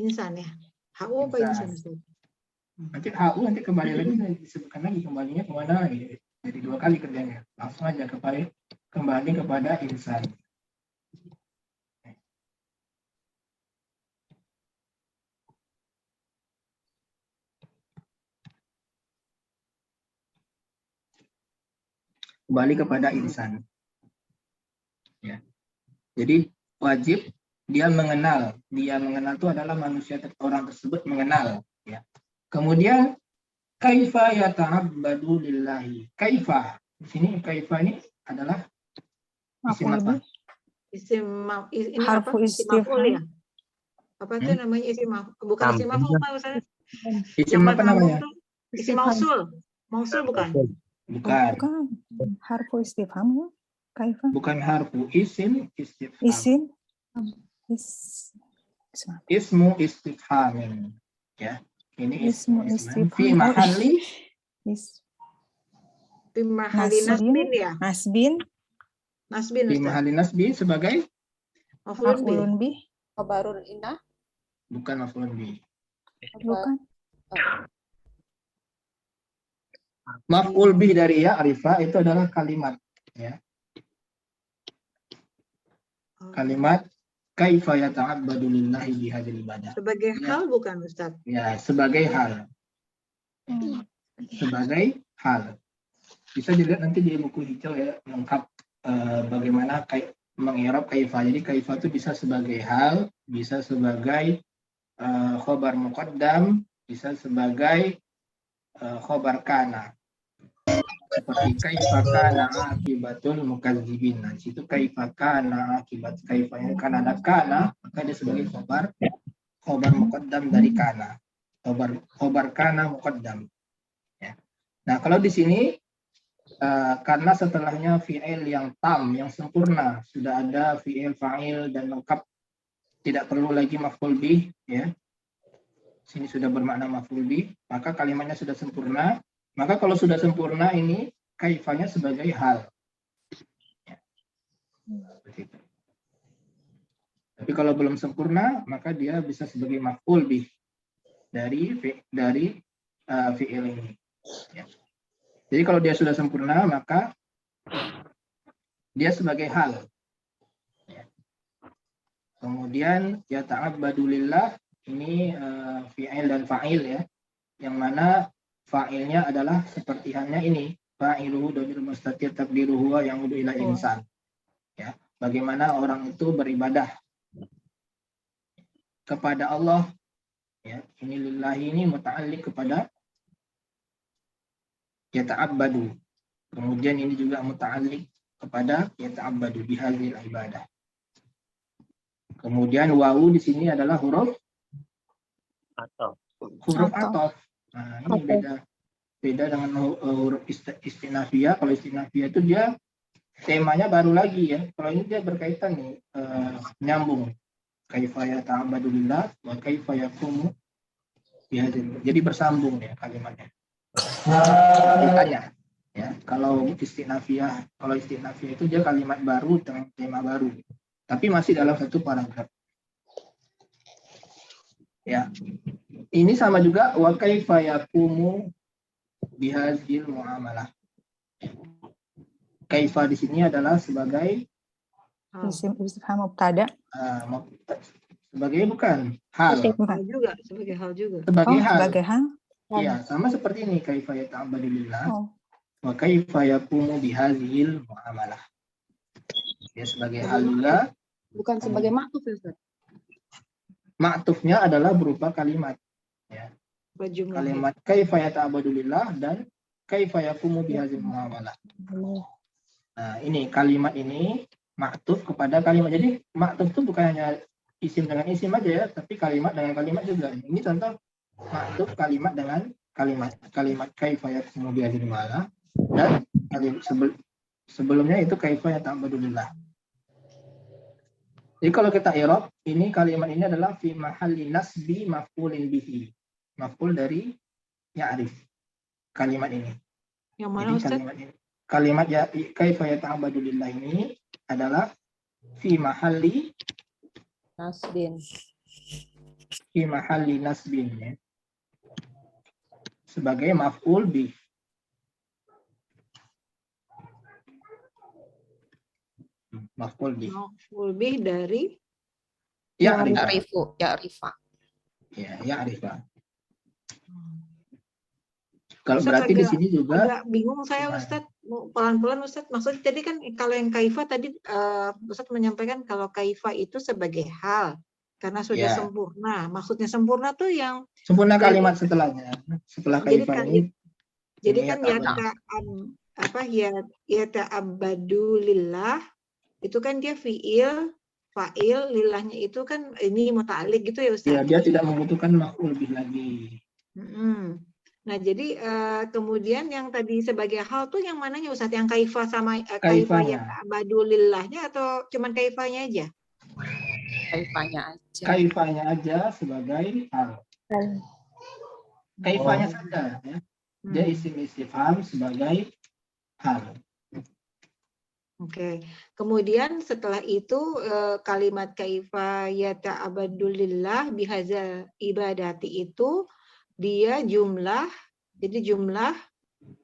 E: Insan ya. HU apa
B: Insan.
E: insan? Ustaz?
B: nanti HU nanti kembali lagi disebutkan lagi kembalinya kemana lagi jadi 2 kali kerjanya langsung aja kembali kepada insan. Kembali kepada insan. Ya. Jadi wajib dia mengenal itu adalah manusia orang tersebut mengenal. Ya. Kemudian kaifa yata'abbadu lillahi. Kaifa. Di sini kaifa ini adalah isim apa?
E: Ini
C: Harfu
E: apa? Isim
C: istifham.
E: maf'ul ya? Apa itu namanya isim maf'ul? Bukan isim maf'ul Pak Ustaz.
B: Isim apa namanya?
E: Isim mausul. Mausul bukan?
B: Bukan.
C: Bukan. Harfu istifham ya. Kaifa?
B: Bukan harfu isim istifham.
C: Isim.
B: Ismu istifhamin. Ya. Ini
C: Ismu
B: istifham.
C: istifham.
B: Fi mahalli
E: Fi mahali
C: Nasbin.
E: nasbin ya?
C: Nasbin.
E: Nasbin
B: fi
E: Ustaz.
B: mahalli nasbi sebagai
E: Maf'ulun bih.
C: Maf'ulun bih.
G: Kabarun inah.
B: bukan maf'ulun bih.
C: Bukan.
B: Maf'ul bih dari ya'rifa itu adalah kalimat ya. Kalimat kaifa yata'abbadu lillahi bihadzal ibadah.
E: Sebagai hal bukan Ustaz?
B: Ya, sebagai hal. Sebagai hal. Bisa dilihat nanti di buku hijau ya lengkap bagaimana mengi'rab kaifa. Jadi kaifa itu bisa sebagai hal, bisa sebagai khobar muqaddam, bisa sebagai khobar kana. Seperti kaifa kana akibatul mukadzibin. Nah, situ kaifa kana akibat kaifa yang kana ada kana, maka dia sebagai khobar muqaddam dari kana. Khobar kana muqaddam. Ya. Nah, kalau di sini karena setelahnya fi'il yang tam, yang sempurna, sudah ada fi'il, fa'il dan lengkap, tidak perlu lagi maf'ul bih, ya. Sini sudah bermakna maf'ul bih, maka kalimatnya sudah sempurna. Maka kalau sudah sempurna ini kaifanya sebagai hal. Ya. Seperti itu. Tapi kalau belum sempurna, maka dia bisa sebagai maf'ul bih dari fi'il ini. Ya. Jadi kalau dia sudah sempurna, maka dia sebagai hal. Ya. Kemudian ya ta'abbadu lillah, ini fi'il dan fa'il, ya. Yang mana fa'ilnya adalah seperti halnya ini, fa'iluhu dhamir mustatir taqdiruhu wa ya'udu ila insan. Ya, bagaimana orang itu beribadah kepada Allah, ya. Ini lillahi ini muta'alliq kepada yata'abbadu. Kemudian ini juga muta'alliq kepada yata'abbadu bihadzil ibadah. Kemudian wawu di sini adalah huruf
D: Atau
B: atof. Nah, ini beda dengan huruf istinafiyah. Kalau istinafiyah itu dia temanya baru lagi, ya. Kalau ini dia berkaitan nih, nyambung. Kaifa yata'abbadu lillah wa kaifa yaqumu bihadzal. Jadi bersambung, ya, kalimatnya. Ditanya, ya. Kalau istinafiyah itu dia kalimat baru dengan tema baru, tapi masih dalam satu paragraf. Ya. Ini sama juga wa kaifa yaqumu bihadzal muamalah. Kaifa di sini adalah sebagai
C: Isim istifham mubtada.
B: sebagai bukan hal.
E: Hal juga, sebagai hal juga.
B: Sebagai hal.
C: Sebagai hal.
B: Iya, sama seperti ini kaifa yata'abbadu lillah
C: Oh.
B: wa kaifa yaqumu bihadzal muamalah. Dia sebagai hal juga.
G: Bukan sebagai maktuf ya, Ustaz?
B: Ma'tufnya adalah berupa kalimat, ya.
E: Jumlah.
B: Kalimat kaifa yata'abbadu lillah dan kaifa yaqumu bihadzal muamalah. Nah, ini kalimat ini ma'tuf kepada kalimat. Jadi ma'tuf itu bukan hanya isim dengan isim aja, ya, tapi kalimat dengan kalimat juga. Ini contoh ma'tuf kalimat dengan kalimat. Kalimat kaifa yaqumu bihadzal muamalah dan sebelumnya itu kaifa yata'abbadu lillah. Jadi kalau kita i'rab, ini kalimat ini adalah fi mahalli nasbi maf'ulin bihi. Maf'ul dari ya'rif. Kalimat ini.
E: Yang mana,
B: Jadi
E: Ustaz?
B: kalimat ya kaifa yata'abbadu lillah ini adalah fi mahalli nasbin, ya. Sebagai maf'ul bih. Maf'ul bih.
E: Maf'ul bih dari
B: Ya'rifa.
H: Ya'rifa.
B: Ya, ya'rifa. Kalau
E: Ustaz,
B: berarti di sini juga
E: agak bingung saya, Ustadz. Mau pelan-pelan, Ustadz. Maksudnya tadi kan kalau yang kaifa tadi Ustadz menyampaikan kalau kaifa itu sebagai hal karena sudah
B: Ya.
E: sempurna. Maksudnya sempurna tuh yang
B: sempurna kalimat setelahnya. Setelah
E: Jadi
B: kaifa
E: kan-
B: ini.
E: jadi
B: ini
E: kan yata'abbadu lillah itu kan dia fi'il, fa'il, lillahnya itu kan ini muta'alliq gitu ya, Ustadz.
B: Ya, dia tidak membutuhkan maf'ul bih lagi.
E: Nah, jadi kemudian yang tadi sebagai hal tuh yang mananya, Ustadz? Yang kaifa sama kaifa
B: Kaifanya.
E: yata'abbadu lillahnya atau cuman kaifanya aja?
H: Kaifanya aja.
B: Kaifanya aja sebagai hal. Kaifanya saja, ya. Dia isim istifham sebagai hal.
E: Oke. Kemudian setelah itu kalimat kaifa yata'abbadu lillah bihadzal ibadati itu dia jumlah, jadi jumlah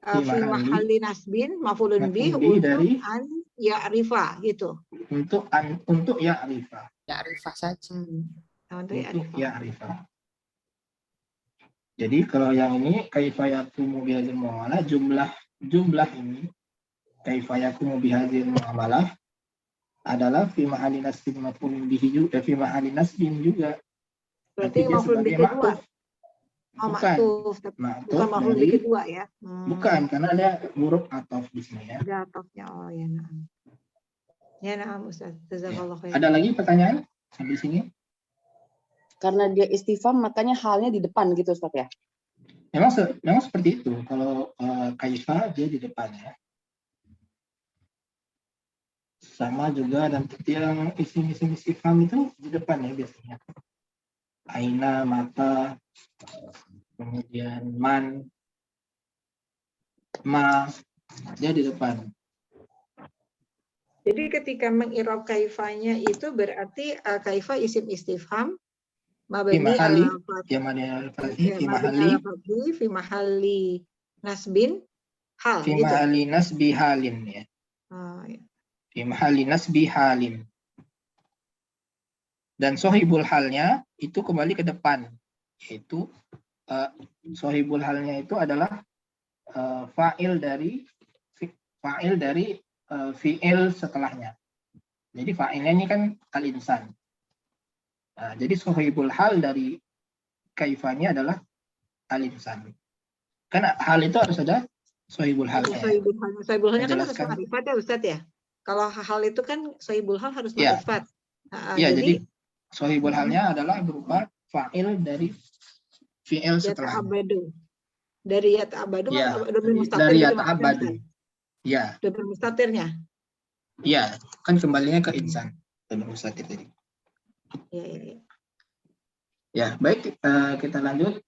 E: fi mahalli nasbin maf'ulun bih
B: Maf'ul bih
E: untuk
B: dari
E: an ya'rifa gitu.
B: untuk ya'rifa.
H: Ya'rifa saja.
E: Untuk
B: Untuk
E: ya'rifa.
B: ya'rifa. Jadi kalau yang ini kaifa yaqumu bihadzal muamalah, jumlah ini kaifa yaqumu bihadzal muamalah adalah fi mahalli nasbin maf'ulun bihi juga, fi mahalli nasbin juga.
E: Berarti
B: Nanti dia
E: maf'ulun
B: sebagai
E: bih kedua.
B: ma'tuf.
E: Oh,
B: Bukan.
E: maktuf, tapi
B: Ma'tuf
E: bukan maf'ul
B: dari-
E: bihi kedua ya.
B: Bukan, karena ada huruf ataf di sini ya.
E: Ada atofnya. Oh ya, na'am. Ya, na'am Ustaz. Jazakallah khair.
B: Ada lagi pertanyaan sampai sini?
G: Karena dia istifham, makanya halnya di depan gitu Ustaz ya.
B: Memang seperti itu. Kalau kaifa dia di depan ya. Sama juga nanti yang isim-isim istifham itu di depan ya biasanya. Aina, mata, kemudian man, ma, dia di depan.
E: Jadi ketika mengirab kaifanya itu berarti kaifa isim istifham mabni
B: Mahali,
E: ala fath-
B: yang mana al-fathi,
E: ya,
B: fi
E: mabni
B: mahali,
E: ala fathi, fi mahali nasbin hal
B: fi
E: gitu.
B: mahali nasbi halin ya.
E: Oh, ya.
B: Fi mahali nasbi halin. Dan sohibul halnya itu kembali ke depan, yaitu sohibul halnya itu adalah fa'il dari fi'il setelahnya. Jadi fa'ilnya ini kan al-insan. Nah, jadi sohibul hal dari kaifanya adalah al-insan. Karena hal itu harus ada sohibul halnya.
E: Sohibul halnya kan harus
B: Menjelaskan.
E: ma'rifat ya Ustadz ya. Kalau hal itu kan sohibul hal harus
B: Ya.
E: ma'rifat.
B: Ya, jadi sohibul halnya adalah berupa fa'il dari fi'il setelahnya.
E: yata'abadu. Dari yata'abadu
B: Ya,
E: domir mustatir
B: dari
E: gitu
B: yata'abadu.
E: maksudnya, Ustaz.
B: Ya,
E: Domir mustatirnya.
B: ya, kan kembalinya ke insan. Domir mustatir tadi.
E: Ya, ya, ya.
B: Ya, baik, kita lanjut.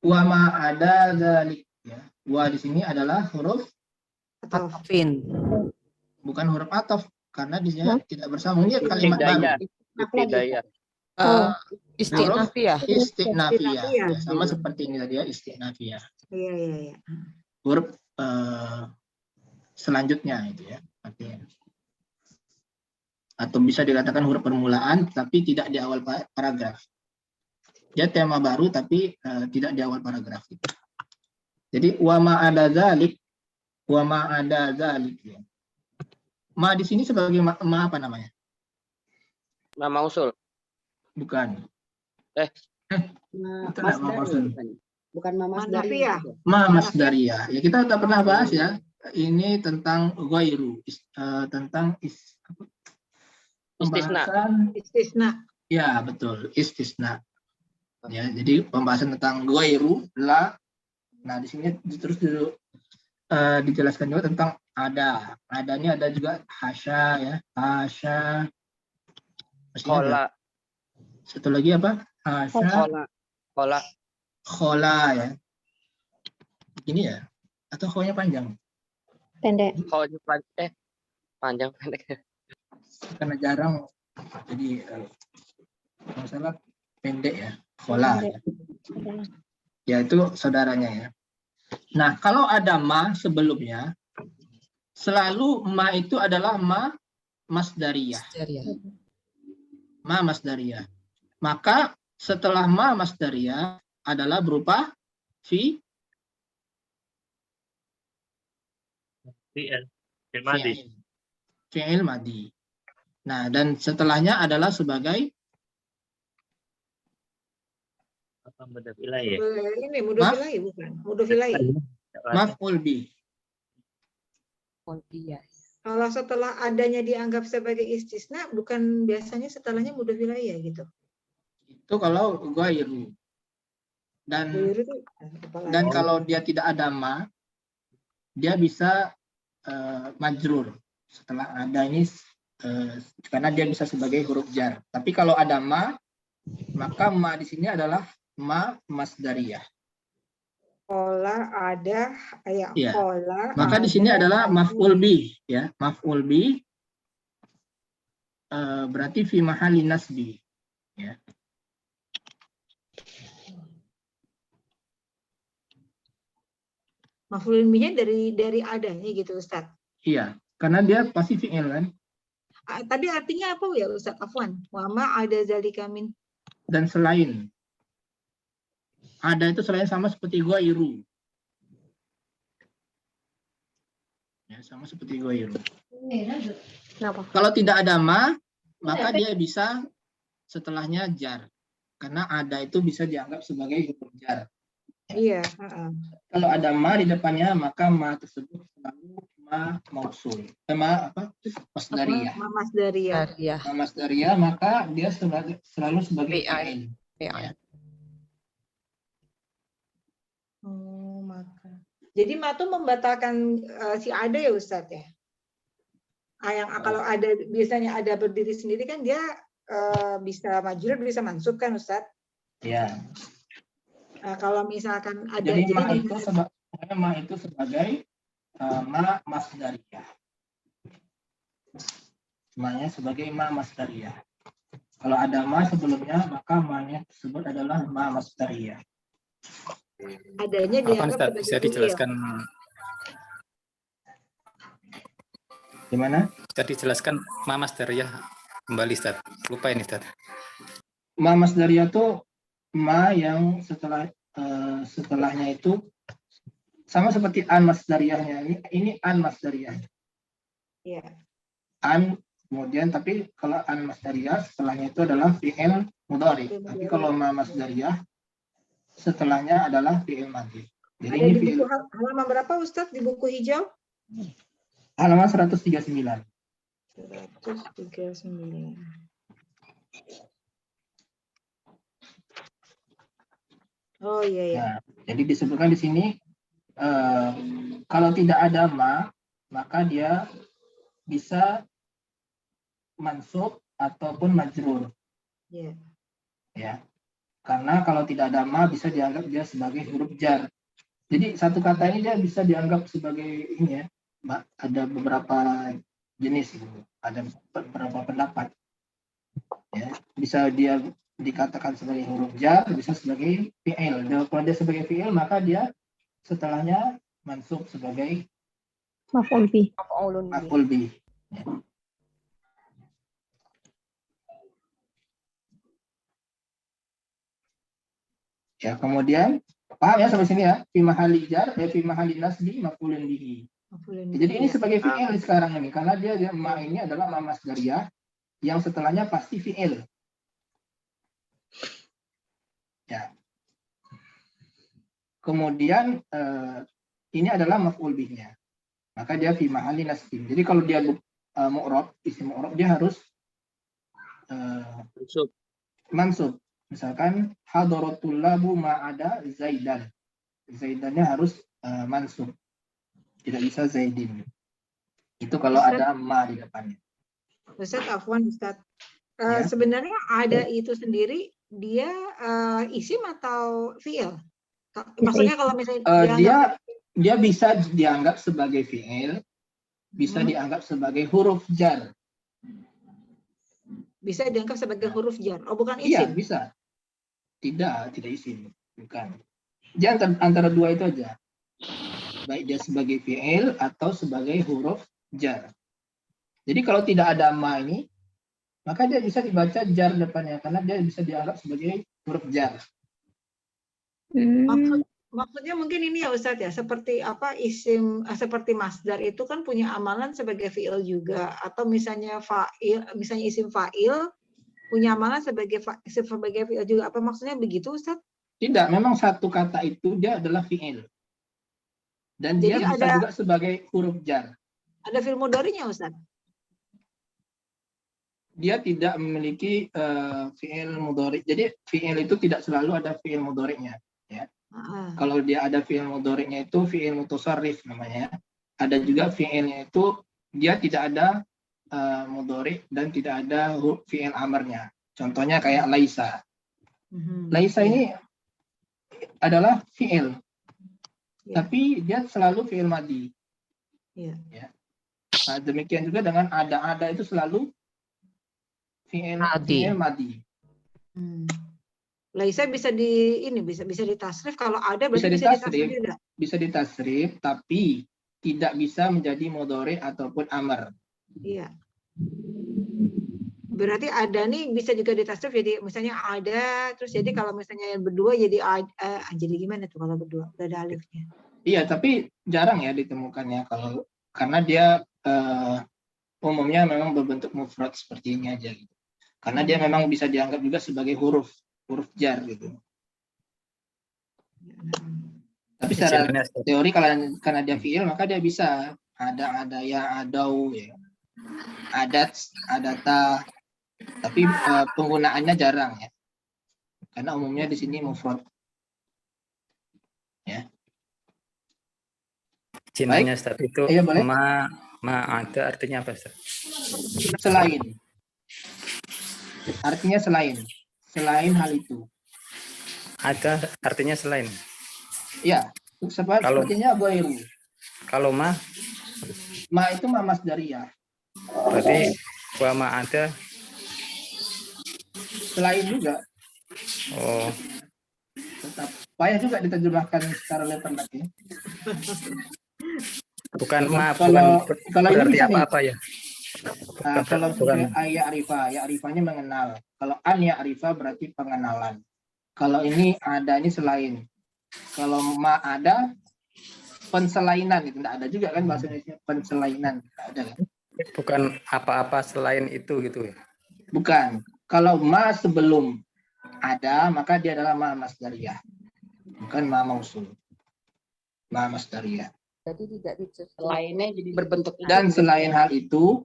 B: Wa ma ada dzalik ya. Wa di sini adalah huruf,
E: Atau
B: bukan huruf ataf karena dia tidak bersambung. Dia kalimat
F: Ibtidaya.
B: baru.
F: Ibtidaya.
G: Istinafiyah.
B: Istinafiyah. Ya,
E: Istinafiyah.
B: sama seperti ini tadi ya, istinafiyah.
E: Iya, iya, iya.
B: Huruf selanjutnya itu ya, artinya. Atau bisa dikatakan huruf permulaan tapi tidak di awal paragraf. Dia tema baru tapi tidak di awal paragraf. Jadi wa ma ada dzalik, wa ma ada dzalik ya. Ma di sini sebagai ma apa namanya?
F: Nama usul.
B: Bukan. Itu
G: Mas
B: nama
G: Dari,
B: usul.
G: bukan Mamas
E: Manafiyah.
G: Dari.
B: Ma masdariyah. Ya kita udah pernah bahas ya. Ini tentang ghairu, tentang
F: Istisna.
B: pembahasan.
E: Istisna.
B: Ya, betul, istisna. Ya, jadi pembahasan tentang ghairu la. Nah, di sini terus dulu dijelaskan juga tentang ada. Ada ini ada juga hasya ya, hasya. Maksudnya ada.
F: Kola.
B: Satu lagi apa? Hasya,
F: Kola. Kola.
B: khola ya. Ini ya, atau khonya panjang?
C: Pendek.
F: Panjang pendek.
B: Karena jarang, jadi kalau salah pendek ya, khola. Ya itu saudaranya ya. Nah kalau ada ma sebelumnya, selalu ma itu adalah ma masdariyah. Ma masdariyah. Maka setelah ma masdariyah adalah berupa fi
D: fi'il madi.
B: fi'il madi. Nah, dan setelahnya adalah sebagai
D: Apa mudhaf ilaih ya?
E: Ini mudofilai bukan? Mudofilai.
B: maf'ul bih.
E: Kalau setelah adanya dianggap sebagai istisna, bukan biasanya setelahnya mudofilai ya gitu.
B: Itu kalau ghairu.
E: Ghairu itu apalagi?
B: Dan kalau dia tidak ada ma, dia bisa majrur. Setelah ada ini karena dia bisa sebagai huruf jar. Tapi kalau ada ma, maka ma di sini adalah ma masdariyah.
E: Kola ada ayat
B: Iya.
E: kola.
B: Maka di sini adalah maf'ul bih ya. Maf'ul bih berarti fi mahali nasbi ya.
E: Maf'ul bihnya dari adanya gitu Ustaz.
B: Iya, karena dia pasti fi'il kan.
E: Tadi artinya apa ya Ustaz? Afwan. Wa ma ada zalika min.
B: Dan selain ada itu selain sama seperti ghairu. Ya, sama seperti ghairu.
C: Kenapa?
B: Kalau tidak ada ma, maka dia bisa setelahnya jar. Karena ada itu bisa dianggap sebagai huruf jar.
E: Iya. Heeh.
B: Kalau ada ma di depannya, maka ma tersebut selalu ma mausul. Ma apa? Masdariyah.
E: Mamas dari ya.
H: Dari ya.
B: Ma masdariyah, maka dia selalu sebagai
H: Fi'il.
B: fi'il.
H: Fi'il.
E: Oh, maka. Jadi ma tuh membatalkan si ada ya Ustadz ya? Yang kalau ada biasanya ada berdiri sendiri kan dia bisa majrur bisa mansub kan Ustadz?
B: Ya.
E: Kalau misalkan ada
B: Jadi ma
E: di-
B: itu sebagai ma masdariyah. Ma-nya sebagai ma masdariyah. Kalau ada ma sebelumnya, maka ma-nya tersebut adalah ma masdariyah.
E: adanya dianggap
I: Ustaz,
E: sebagai
I: bisa
E: fi'il.
I: dijelaskan
B: Gimana?
I: bisa dijelaskan ma masdariyah kembali Ustaz. Lupa ini Ustaz.
B: Ma masdariyah itu ma yang setelahnya itu sama seperti an masdariyahnya. Ini an masdariyah.
E: Iya.
B: An kemudian tapi kalau an masdariyah setelahnya itu adalah fi'il mudhari. Tapi kalau ma masdariyah setelahnya adalah fi'il madhi. Jadi
E: Ada
B: ini
E: di
B: fi'il
E: buku halaman berapa Ustadz di buku hijau?
B: halaman 139.
E: 139. Oh iya ya.
B: Nah, jadi disebutkan di sini kalau tidak ada ma, maka dia bisa mansub ataupun majrur.
E: Iya.
B: Ya. Karena kalau tidak ada ma bisa dianggap dia sebagai huruf jar. Jadi satu kata ini dia bisa dianggap sebagai ini ya. Ada beberapa jenis, ada beberapa pendapat. Ya, bisa dia dikatakan sebagai huruf jar, bisa sebagai fi'il. Kalau dia sebagai fi'il, maka dia setelahnya mansub sebagai
C: Maf'ul bih.
H: Maf'ulun bih.
B: maf'ul bih. Ya. Ya, kemudian paham ya sampai sini ya? Fi mahali jar, fi mahali nasbi maf'ulun bihi. Jadi ini sebagai fi'il sekarang ini karena dia ma ini adalah ma masdariyah yang setelahnya pasti fi'il. Ya. Kemudian ini adalah maf'ul bihnya. Maka dia fi mahali nasbi. Jadi kalau dia mu'rab, isim mu'rab dia harus mansub. Misalkan hadaratul labu ma'ada zaidan. Zaidannya harus mansub. Tidak bisa zaidin. Itu kalau ada ma di depannya.
E: Ustaz, afwan Ustaz.
B: Ya.
E: Sebenarnya ada itu sendiri dia isim atau fi'il? Maksudnya kalau misalnya
B: Dia bisa dianggap sebagai fi'il, bisa dianggap sebagai huruf jar.
E: Bisa dianggap sebagai huruf jar. Oh, bukan
B: Iya,
E: isim.
B: bisa. Tidak isim, bukan. Dia antara dua itu aja. Baik dia sebagai fi'il atau sebagai huruf jar. Jadi kalau tidak ada ma ini, maka dia bisa dibaca jar depannya karena dia bisa dianggap sebagai huruf jar.
E: Maksudnya mungkin ini ya Ustadz ya, seperti apa isim seperti masdar itu kan punya amalan sebagai fi'il juga, atau misalnya fa'il, misalnya isim fa'il punya amalan sebagai fi'il juga. Apa maksudnya begitu Ustadz?
B: Tidak, memang satu kata itu dia adalah fi'il. Dan
E: Jadi
B: dia bisa juga sebagai huruf jar.
E: Ada fi'il mudhari'nya Ustadz?
B: Dia tidak memiliki fi'il mudhari'. Jadi fi'il itu tidak selalu ada fi'il mudhari'nya, ya. Kalau dia ada fi'il mudhari'nya itu fi'il mutasarrif namanya. Ada juga fi'ilnya itu dia tidak ada mudhari' dan tidak ada fi'il amarnya. Contohnya kayak laisa. Laisa ini adalah fi'il. Tapi dia selalu fi'il madhi. Ya. Nah, demikian juga dengan ada itu selalu fi'il madhi.
E: Laisa bisa bisa ditasrif, kalau ada berarti bisa ditasrif juga.
B: Bisa ditasrif tapi tidak bisa menjadi mudhari ataupun amar.
E: Iya. Berarti ada nih bisa juga ditasrif jadi misalnya ada, terus jadi kalau misalnya yang berdua jadi jadi gimana tuh kalau berdua udah ada alifnya?
B: Iya, tapi jarang ya ditemukannya kalau karena dia umumnya memang berbentuk mufrad seperti ini aja gitu. Karena dia memang bisa dianggap juga sebagai huruf jar gitu. Tapi secara
I: Izinnya, Ustaz.
B: teori karena dia fiil maka dia bisa ada ya, adau ya. Adat, adata. Tapi penggunaannya jarang ya. Karena umumnya di sini mufrad. Ya.
I: Izinnya, Ustaz. Itu
B: Iya, boleh.
I: ma ada artinya apa, Ustaz?
B: Selain. Artinya selain. Selain hal itu.
I: Ada artinya selain.
B: Ya, sepertinya ghairu.
I: Kalau ma
B: Itu ma masdariyah.
I: berarti wa ma ada.
B: Selain juga.
I: Oh,
B: Tetap payah juga diterjemahkan secara letter ya.
I: bukan ma,
B: Kalau ini
I: berarti
B: bisa nih.
I: apa-apa ya.
B: Nah, kalau
I: bukan.
B: ya arifahnya mengenal. Kalau an ya arifah berarti pengenalan. Kalau ini ada ini selain. Kalau ma ada penselainan itu enggak ada juga kan bahasa Indonesia penselainan enggak ada kan?
I: Bukan apa-apa selain itu gitu ya.
B: Bukan. Kalau ma sebelum ada maka dia adalah ma masdariyah. Bukan ma mausul. Ma masdariyah.
H: Jadi tidak
G: Lainnya jadi berbentuk
B: Dan
G: isim.
B: selain hal itu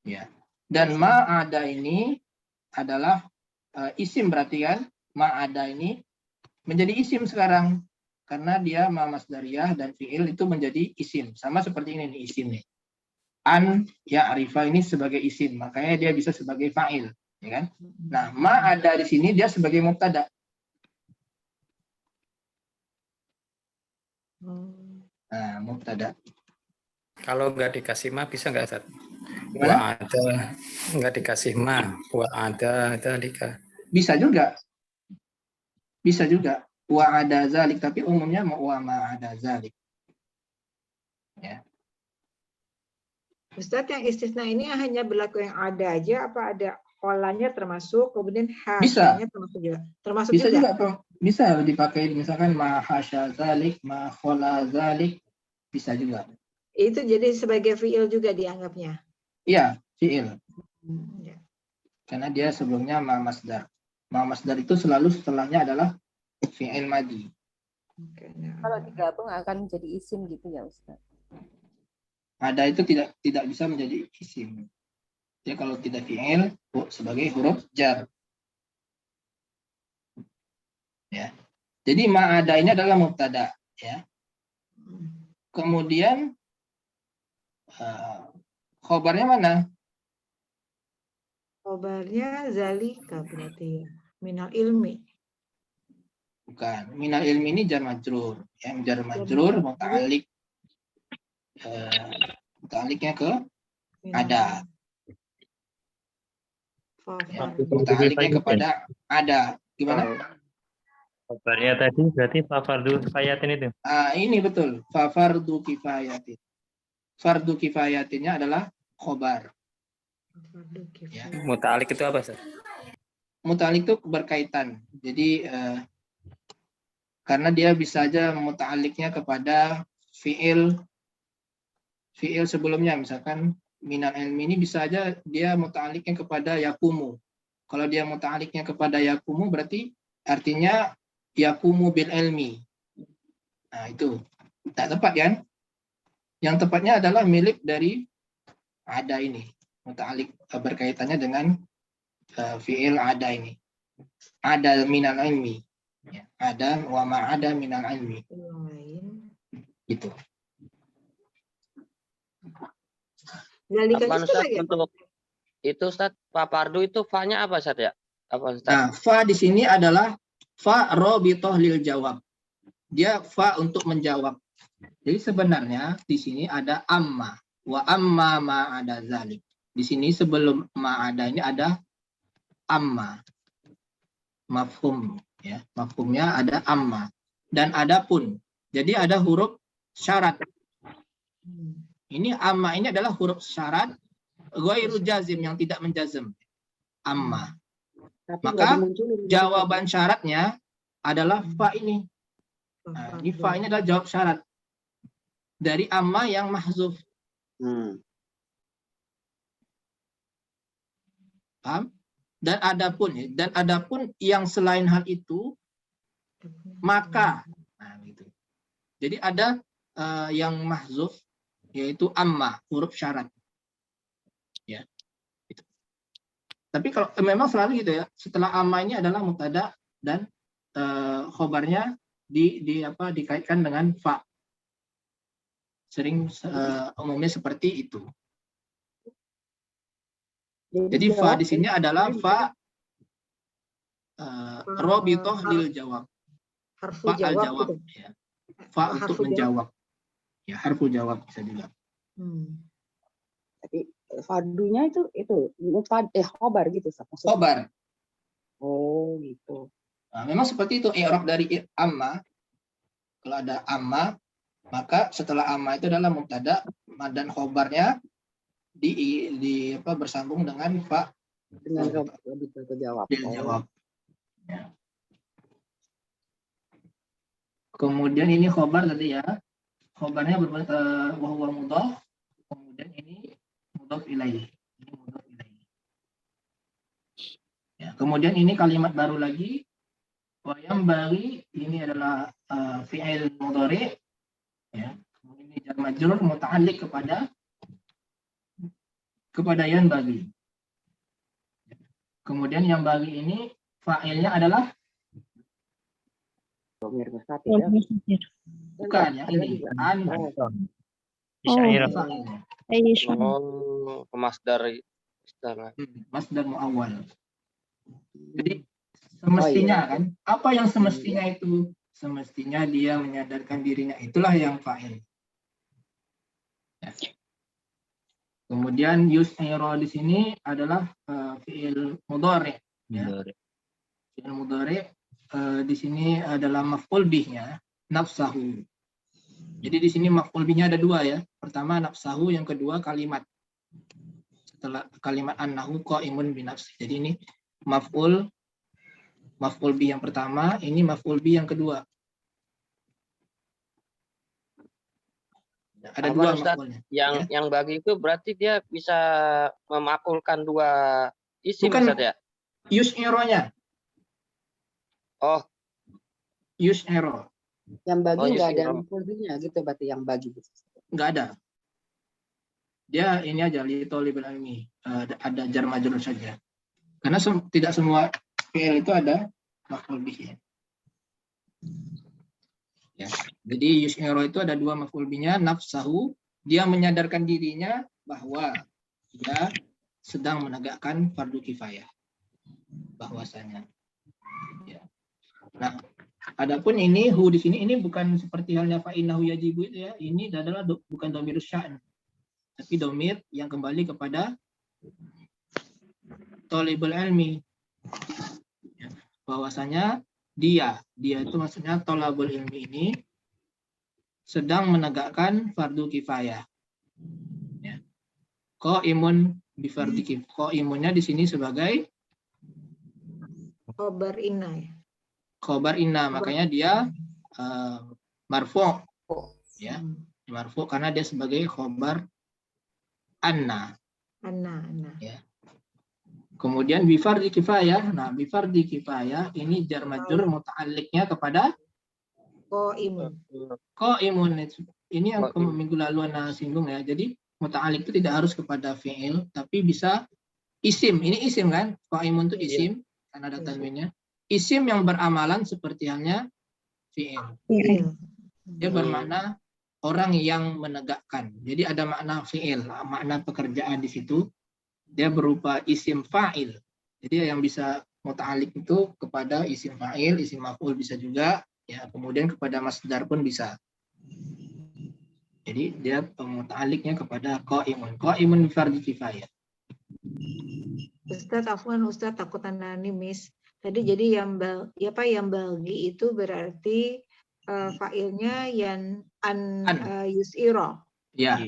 B: ya. Dan ma ada ini adalah isim berarti kan? Ma ada ini menjadi isim sekarang karena dia ma masdariyah dan fiil itu menjadi isim. Sama seperti ini nih isim nih. An ya arifah ini sebagai isim, makanya dia bisa sebagai fa'il, ya kan? Nah, ma ada di sini dia sebagai mubtada. Nah, mubtada.
I: Kalau nggak dikasih ma bisa nggak, Ustaz?
B: Gimana?
I: Wa ada nggak dikasih ma, wa ada dalika.
B: Bisa juga. Bisa juga. Wa ada zalik, tapi umumnya wa ma ada zalik. Ya.
E: Ustadz, yang istisna ini hanya berlaku yang ada aja apa ada kolanya termasuk, kemudian hasyanya termasuk juga? Termasuk
B: Bisa
E: juga?
B: Bisa dipakai misalkan ma hasya zalik, ma khola zalik, bisa juga.
E: Itu jadi sebagai fiil juga dianggapnya?
B: Iya, fiil.
E: Ya.
B: Karena dia sebelumnya ma masdar. Ma masdar itu selalu setelahnya adalah fiil madi.
H: Kalau digabung akan menjadi isim gitu ya Ustaz?
B: Ada itu tidak bisa menjadi isim. Ya kalau tidak fiil sebagai huruf jar. Ya. Jadi ma ada ini adalah mubtada, ya. Kemudian khobarnya mana?
E: Khobarnya zalika berarti ya. Minal ilmi.
B: Bukan. Minal ilmi ini jar majrur. Yang jar majrur muta'alliq muta'alliqnya ke ada. Ya, muta'alliqnya kepada ada. Gimana?
D: Kabarnya tadi berarti fardu kifayatin itu.
B: Ini betul. Fardu kifayatin. Fardu kifayatinnya adalah khobar. Ya.
I: Muta'alliq itu apa, Ustaz?
B: Muta'alliq itu berkaitan. Jadi karena dia bisa aja muta'alliqnya kepada fiil sebelumnya, misalkan minal ilmi ini bisa aja dia muta'alliqnya kepada yakumu. Kalau dia muta'alliqnya kepada yakumu berarti artinya yakumu bil ilmi. Nah, itu tak tepat kan? Yang tepatnya adalah milik dari ada ini. Muta'alliq berkaitannya dengan fiil ada ini. Ada minal ilmi. Ya, ada wa ma ada minal ilmi. Gitu.
F: Apa Ustaz untuk itu Ustaz, Pak Pardu itu fa-nya apa Ustaz ya? Apa Ustaz?
B: Nah, fa di sini adalah fa rabithah lil jawab. Dia fa untuk menjawab. Jadi sebenarnya di sini ada amma wa amma ma ada zalik. Di sini sebelum ma ada ini ada amma. Mafhum ya. Mafhumnya ada amma dan ada pun. Jadi ada huruf syarat. Ini amma ini adalah huruf syarat ghairu jazim yang tidak menjazm. Amma. Maka jawaban syaratnya adalah fa ini. Nah, ini fa ini adalah jawab syarat dari amma yang mahzuf. Paham? Dan adapun yang selain hal itu maka Nah, gitu. Jadi ada yang mahzuf yaitu amma, huruf syarat. Ya. Gitu. Tapi kalau memang selalu gitu ya, setelah amma ini adalah mubtada dan khobarnya dikaitkan dengan fa. Sering umumnya seperti itu. Jadi fa di sini adalah fa robitoh lil jawab.
E: Harfu
B: Fa al
E: jawab
B: jawab.
E: gitu.
B: Ya. Fa untuk
E: Harfu jawab.
B: menjawab. Ya, harfu jawab bisa juga.
G: Tapi fadunya itu khobar gitu maksudnya.
B: Khobar.
G: Oh gitu.
B: Nah, memang seperti itu i'rab dari amma. Kalau ada amma, maka setelah amma itu adalah mubtada dan khobarnya bersambung dengan fa
G: Dengan jawab.
B: jawab. Ya. Kemudian ini khobar tadi ya. Khobarnya wahwa mudhaf. Kemudian ini mudhaf ilaih. Ini mudhaf ilaih. Ya, kemudian ini kalimat baru lagi. Wa yang bagi ini adalah fi'il mudhari. Ya. Kemudian ini jar majrur muta'alliq kepada yang bagi. Kemudian yang bagi ini fa'ilnya adalah bukan yang ini.
F: Masdar istilah.
B: Masdar muawwal. Jadi semestinya kan, apa yang semestinya itu? Semestinya dia menyadarkan dirinya, itulah yang fa'il. Ya. Kemudian yus'iru di sini adalah fi'il mudhari. Ya. Fi'il mudhari di sini adalah maf'ul bihnya nafsahu. Jadi di sini maf'ul bihnya ada dua ya. Pertama nafsahu, yang kedua kalimat. Setelah kalimat annahu qa'imun bi nafsi. Jadi ini maf'ul bih yang pertama, ini maf'ul bih yang kedua. Ada dua maf'ulnya.
F: Yang bagi itu berarti dia bisa memakulkan dua isim,
B: bukan
F: Ustaz ya?
G: Oh.
B: Yus'ironya. Yus'iro.
G: Yang bagi nggak ada maf'ulnya gitu berarti yang bagi.
B: Nggak ada. Dia ini aja li thalibul ilmi, ada jar majrur saja. Karena tidak semua fi'il itu ada maf'ul bih. Ya. Jadi yus'iru itu ada dua maf'ul bihnya, nafsahu, dia menyadarkan dirinya bahwa dia sedang menegakkan fardu kifayah. Bahwasanya. Ya. Nah, adapun ini hu di sini ini bukan seperti halnya fa innahu yajibu itu ya. Ini adalah bukan dhamir sya'n, tapi dhamir yang kembali kepada thalibul ilmi. Ya. Bahwasanya dia itu maksudnya thalabul ilmi ini sedang menegakkan fardu kifayah. Ya. Qaimun bi fardhi kifayah. Qaimunnya di sini sebagai
E: Khobar inna ya.
B: khobar inna, makanya dia marfu'. Ya. Marfu' karena dia sebagai khobar anna.
E: Anna.
B: Ya. Kemudian bi fardhi kifayah. Nah, bi fardhi kifayah ini jar majrur muta'alliqnya kepada qaimun. Ini yang minggu lalu Ana singgung ya. Jadi muta'alliq itu tidak harus kepada fi'il, tapi bisa isim. Ini isim kan? Qaimun itu isim karena ada tanwinnya. Isim yang beramalan seperti halnya fi'il. Dia bermakna orang yang menegakkan. Jadi ada makna fi'il, makna pekerjaan di situ. Dia berupa isim fa'il. Jadi yang bisa muta'alliq itu kepada isim fa'il, isim maf'ul bisa juga, ya, kemudian kepada masdar pun bisa. Jadi dia muta'alliqnya kepada qaimun. Qaimun bi fardhi kifayah.
E: Ustaz, afwan Ustaz, takut Anda miss. Tadi jadi yang bagi itu berarti fa'ilnya yang yus'iro.
B: Ya.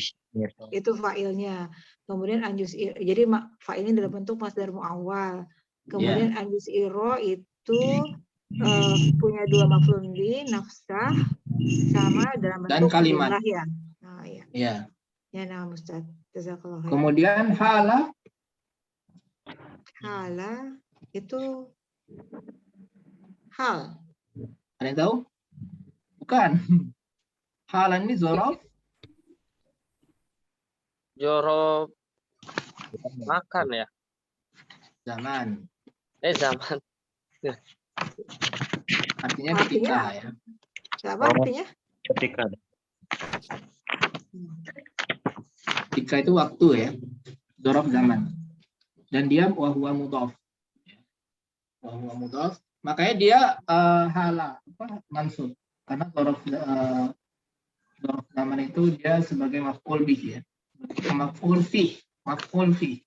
E: Itu fa'ilnya. Kemudian an yus'iro. Jadi fa'ilnya dalam bentuk masdar muawwal. Kemudian an yus'iro itu punya dua maf'ul bih, nafsah, sama dalam bentuk
B: dan kalimat.
E: jumlah ya. Nah, ya.
B: Ya.
E: Ya, nah Ustaz. Jazakallah khair.
B: Kemudian hala
E: itu hal.
B: ada yang tahu? Bukan. Hala ini zorof
F: Jorob makan ya.
B: zaman.
F: Zaman.
B: Artinya
E: Artinya
B: ketika ya.
E: apa
D: Oh.
E: artinya?
D: Ketika.
B: Ketika itu waktu ya. Zorof zaman. Dan dia wahwa mudhof. Wahwa mudhof. Makanya dia hala mansub. Karena zorof zaman itu dia sebagai maf'ul bih ya. Maf'ul fi.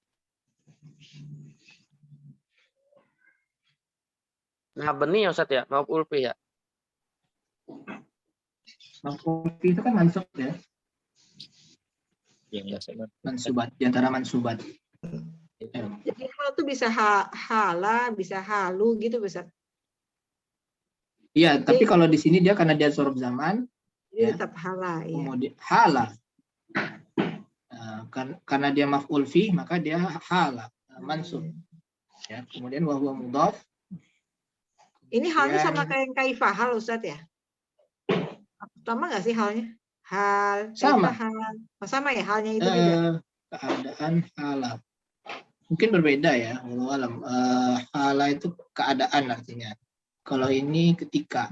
F: Nah, benih ya Ustaz ya, maf'ul bih ya.
B: Maf'ul fi itu kan mansub ya.
D: Ya,
B: Mansubat, di antara mansubat.
E: Jadi hal itu bisa hala, bisa halu gitu bisa.
B: Iya, tapi kalau di sini dia karena dia zorof zaman,
E: Jadi
B: ya.
E: tetap hala ya.
B: Kemudian hala. Karena dia maf'ul fi, maka dia hala, mansub. Ya, kemudian wahwa mudhof.
E: Ini halnya
B: Kemudian-
E: sama kayak yang kaifah hal Ustaz ya? Sama nggak sih halnya? Hal,
B: Sama.
E: kaifah hal. Oh, sama ya halnya itu juga.
B: Keadaan hala. Mungkin berbeda ya, wallahu alam. Hala itu keadaan artinya. Kalau ini ketika.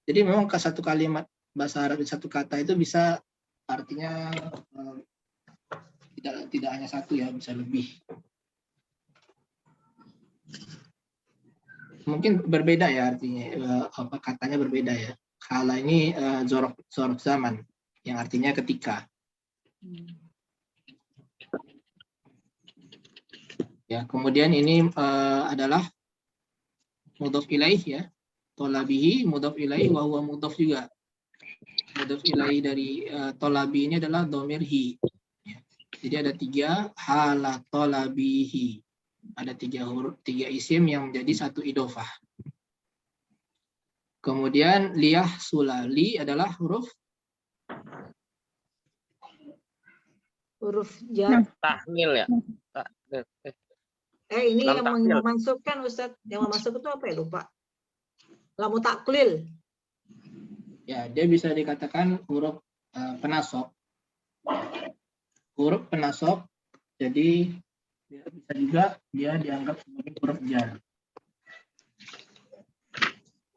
B: Jadi memang ke satu kalimat bahasa Arab satu kata itu bisa artinya tidak hanya satu ya, bisa lebih. Mungkin berbeda ya artinya, katanya berbeda ya. Hala ini zorof zaman yang artinya ketika. Ya, kemudian ini adalah mudhof ilaih ya. Tolabihi mudhof ilaih wa huwa mudhof juga. Mudhof ilaih dari tolabi ini adalah dhamir hi. Ya. Jadi ada 3 hala tolabihi. Ada 3 isim yang menjadi 1 idofah. Kemudian liyah sulali adalah huruf
E: jar.
F: Tahmil ya.
E: Ini
F: Lam
E: yang
F: taklil.
E: memasukkan Ustaz, yang memasuk itu apa ya lupa? Lamu taklil.
B: ya, dia bisa dikatakan huruf penasab. Huruf penasab, jadi bisa juga dia dianggap sebagai huruf jar.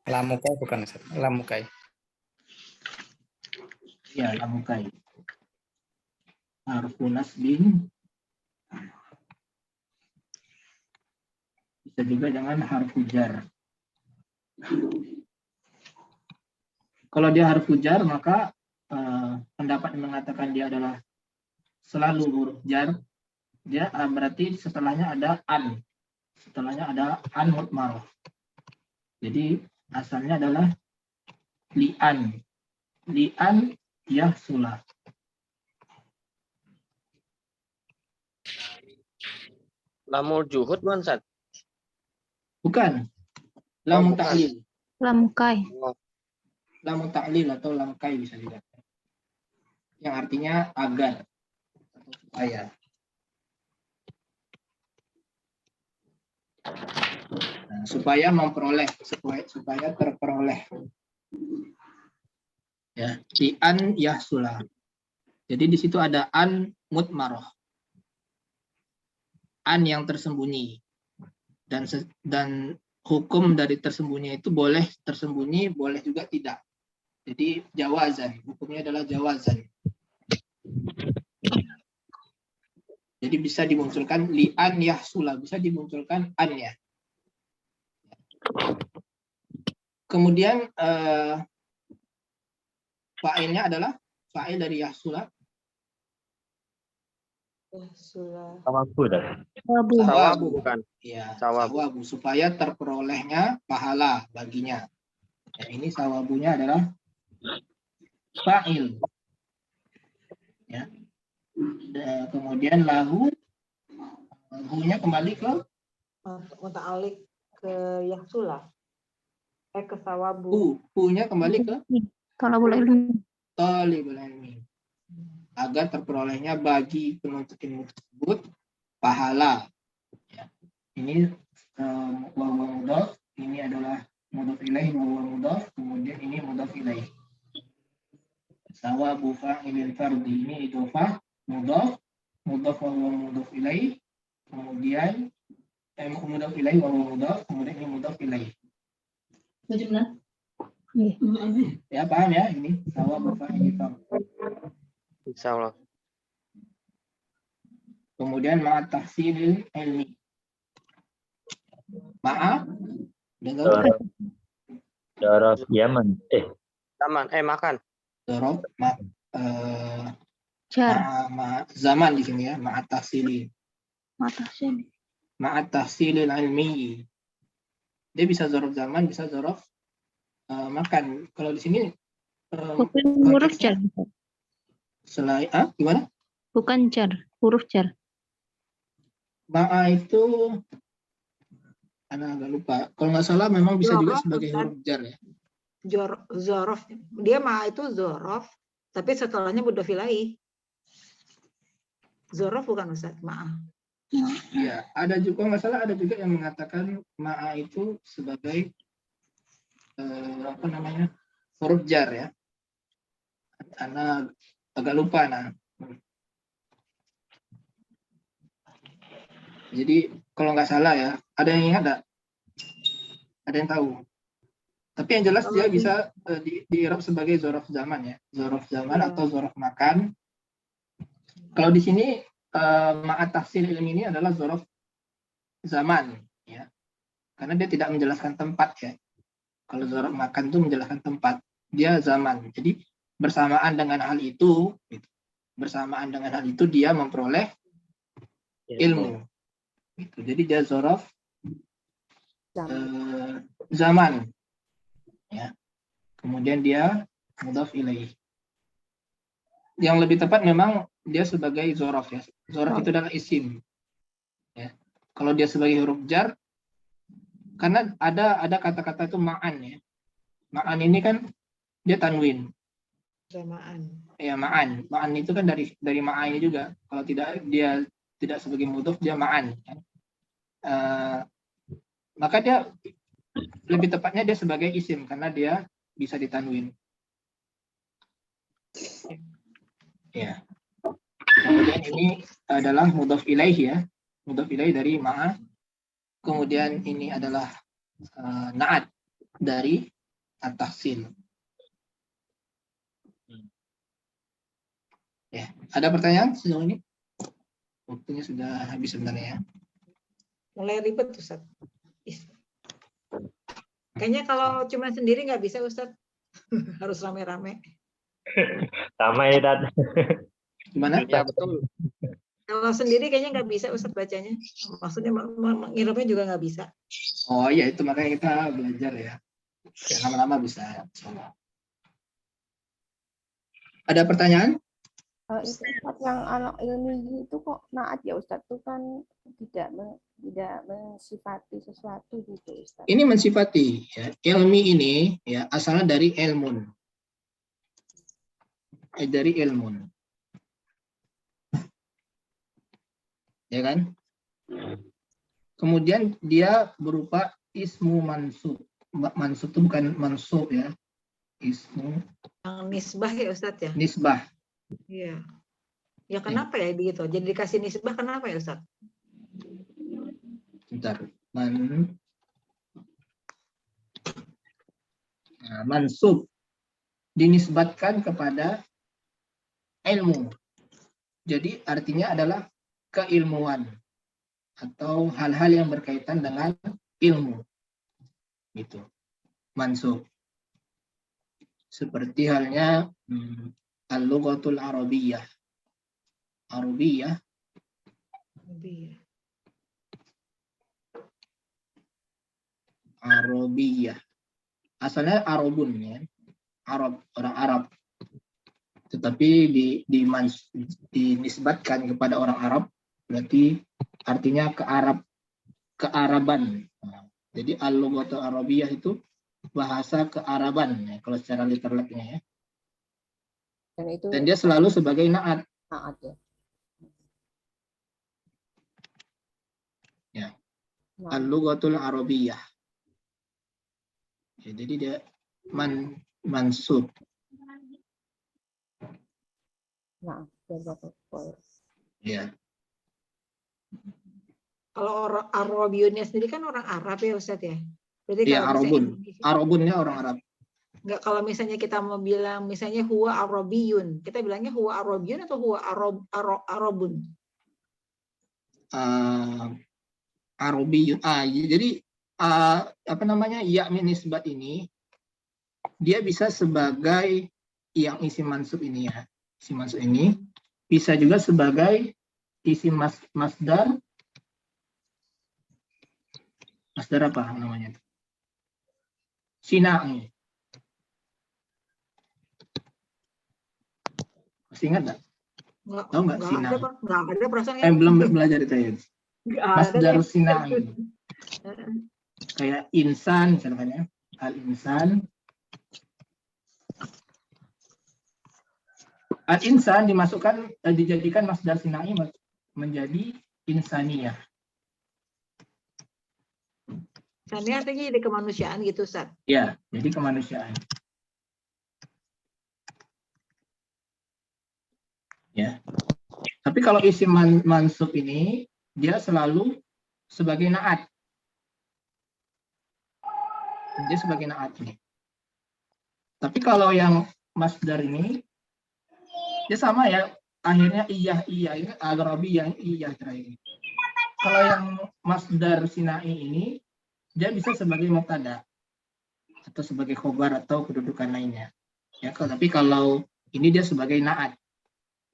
I: Lamukai bukan Ustaz. Lamukai.
B: Ya, lamukai. Harfu nasbin. Bisa juga dengan harfu jar. Kalau dia harfu jar, maka pendapat yang mengatakan dia adalah selalu huruf jar, dia berarti setelahnya ada an. Setelahnya ada an mutmarah. Jadi asalnya adalah li'an. Li'an yahsula.
F: Lamul juhud bukan Ustaz?
B: Bukan. Lam
F: bukan.
B: ta'lil.
C: Lamukai.
B: Lam ta'lil atau lam kai bisa dikatakan. Yang artinya agar atau supaya. Nah, supaya memperoleh, supaya terperoleh. Ya, di an yahsula. Jadi di situ ada an mutmarah. An yang tersembunyi. Dan hukum dari tersembunyi itu boleh tersembunyi, boleh juga tidak. Jadi jawazan, hukumnya adalah jawazan. Jadi bisa dimunculkan li'an yahsula, bisa dimunculkan an ya. Kemudian fa'ilnya adalah fa'il dari yahsula.
D: Tawabu dah.
F: Sawabu bukan.
B: Ya,
F: Sawabu.
B: sawabu, supaya terperolehnya pahala baginya. Ya, ini sawabunya adalah fa'il. Ya. Kemudian lahu, lahu-nya kembali ke
E: Muta'alik ke yahsula. Ke sawabu.
B: hu-nya kembali ke
C: Tolabul ilmi.
B: talibul ilmi. Agar terperolehnya bagi penuntut ilmu tersebut pahala. Ya. Ini wa huwa mudhaf, ini adalah mudhaf ilaih wa huwa mudhaf, kemudian mudhaf ilaih. Sawabu fa'ilil fardhi ini idhofah, mudhaf wa huwa mudhaf ilaih, kemudian mudhaf ilaih wa huwa mudhaf, kemudian ini mudhaf ilaih.
C: Iya.
B: Ya paham ya ini sawabu fa'ilil fardhi.
F: Insyaallah.
B: Kemudian ma'at tahsilil ilmi. Maaf.
D: Dorof Yaman.
F: Zaman, makan.
B: Dorof
C: Jar.
B: zaman di sini ya, ma'at tahsilil.
C: Mata sini.
B: Ma'at tahsilil ilmi. Dia bisa zorof zaman, bisa zorof makan. Kalau di sini
C: Bukan huruf jar.
B: selain gimana?
C: Bukan jar. Huruf jar.
B: Ma'a itu anak agak lupa. Kalau nggak salah memang bisa juga
E: Zorof,
B: sebagai
E: Ustaz.
B: huruf jar ya.
E: Zorof. Dia ma itu zorof, tapi setelahnya mudhaf ilaih. Zorof bukan Ustaz, maaf.
B: Iya, ada juga nggak salah ada juga yang mengatakan ma'a itu sebagai huruf jar ya. Anak agak lupa nah. Jadi kalau nggak salah ya, ada yang ingat nggak? Ada yang tahu? Tapi yang jelas dia bisa di-i'rab sebagai zorof zaman ya, zorof zaman atau zorof makan. Kalau di sini ma'at tahsil ilmi ini adalah zorof zaman ya, karena dia tidak menjelaskan tempat ya. Kalau zorof makan itu menjelaskan tempat, dia zaman. Jadi bersamaan dengan hal itu, dia memperoleh ilmu. Gitu. Jadi dia zorof zaman. Ya. Kemudian dia mudhaf ilaih. Yang lebih tepat memang dia sebagai zorof ya. Zorof itu adalah isim. Ya. Kalau dia sebagai huruf jar, karena ada kata-kata itu ma'an ya. Ma'an ini kan dia tanwin.
E: Samaan.
B: Ya ma'an. Ma'an itu kan dari ma'a ini juga. Kalau dia tidak sebagai mudhaf dia ma'an. Maka dia lebih tepatnya dia sebagai isim karena dia bisa ditanwin. Ya. Kemudian ini adalah mudhaf ilaih ya. Mudhaf ilaih dari ma'a. Kemudian ini adalah na'at dari at-tahsil. Ya, ada pertanyaan sejauh ini? Waktunya sudah habis sebenarnya ya.
E: Mulai ribet Ustaz. Kayaknya kalau cuma sendiri nggak bisa Ustaz. Harus rame-rame.
D: Sama ya, Dad.
B: Gimana?
F: Ya betul.
E: Kalau sendiri kayaknya nggak bisa Ustaz bacanya. Maksudnya mengirapnya juga nggak bisa.
B: Oh iya, itu makanya kita belajar ya. Lama-lama bisa. Ada pertanyaan?
H: Itu Ustaz, yang anak ilmi itu kok naat ya Ustaz, itu kan tidak mensifati sesuatu gitu Ustaz.
B: Ini mensifati ya. Ilmi ini ya asalnya dari ilmun. Dari ilmun. Ya kan? Kemudian dia berupa ismu mansub. Mansub itu bukan mansub ya. Ismu.
E: Yang nisbah ya Ustaz ya?
B: Nisbah.
E: Iya. Ya kenapa ya begitu? Jadi dikasih nisbah kenapa ya Ustaz?
B: Bentar. Mansub dinisbatkan kepada ilmu. Jadi artinya adalah keilmuan atau hal-hal yang berkaitan dengan ilmu. Gitu. Mansub. Seperti halnya al-lughatul arabiyyah. Arabiyyah. Arabiyyah. Asalnya Arabun ya. Arab, orang Arab. Tetapi dinisbatkan kepada orang Arab berarti artinya kearaban. Jadi al-lughatul arabiyyah itu bahasa kearaban ya, kalau secara literalnya ya. Dan dia selalu sebagai na'at.
H: Naat ya.
B: Ya. Al-lughatul arabiyyah. Ya, jadi dia mansub.
H: Nah, Bapak.
B: Ya.
E: Kalau orang Arabiyunnya sendiri kan orang Arab ya Ustadz ya. Berarti
B: Iya,
E: kalau misalnya
B: Arabun.
E: Indonesia,
B: Arabunnya orang Arab.
E: enggak, kalau misalnya kita mau bilang misalnya huwa Arabiyun, kita bilangnya huwa Arabiyun atau huwa Arabun?
B: Arabiyun. Jadi apa namanya, ya nisbat ini dia bisa sebagai yang isi mansub ini ya. Isi mansub ini bisa juga sebagai isi masdar. Masdar apa namanya? Sina'i. Masih ingat nggak? Tahu nggak Sina'i?
E: Nggak ada perasaan.
B: Belum belajar itu ya. Masdar Sina'i. Kayak insan misalnya, al-insan. Al-insan dijadikan masdar Sina'i menjadi insaniyah.
E: Ini artinya jadi kemanusiaan gitu, Ustaz.
B: Ya, jadi kemanusiaan. Ya. Tapi kalau isi mansub ini dia selalu sebagai na'at. Dia sebagai na'at nih. Tapi kalau yang masdar ini dia sama ya, akhirnya iya ini al-rabi yang iya terakhir. Kalau yang masdar Sina'i ini dia bisa sebagai mubtada atau sebagai khobar atau kedudukan lainnya. Ya, tapi kalau ini dia sebagai na'at.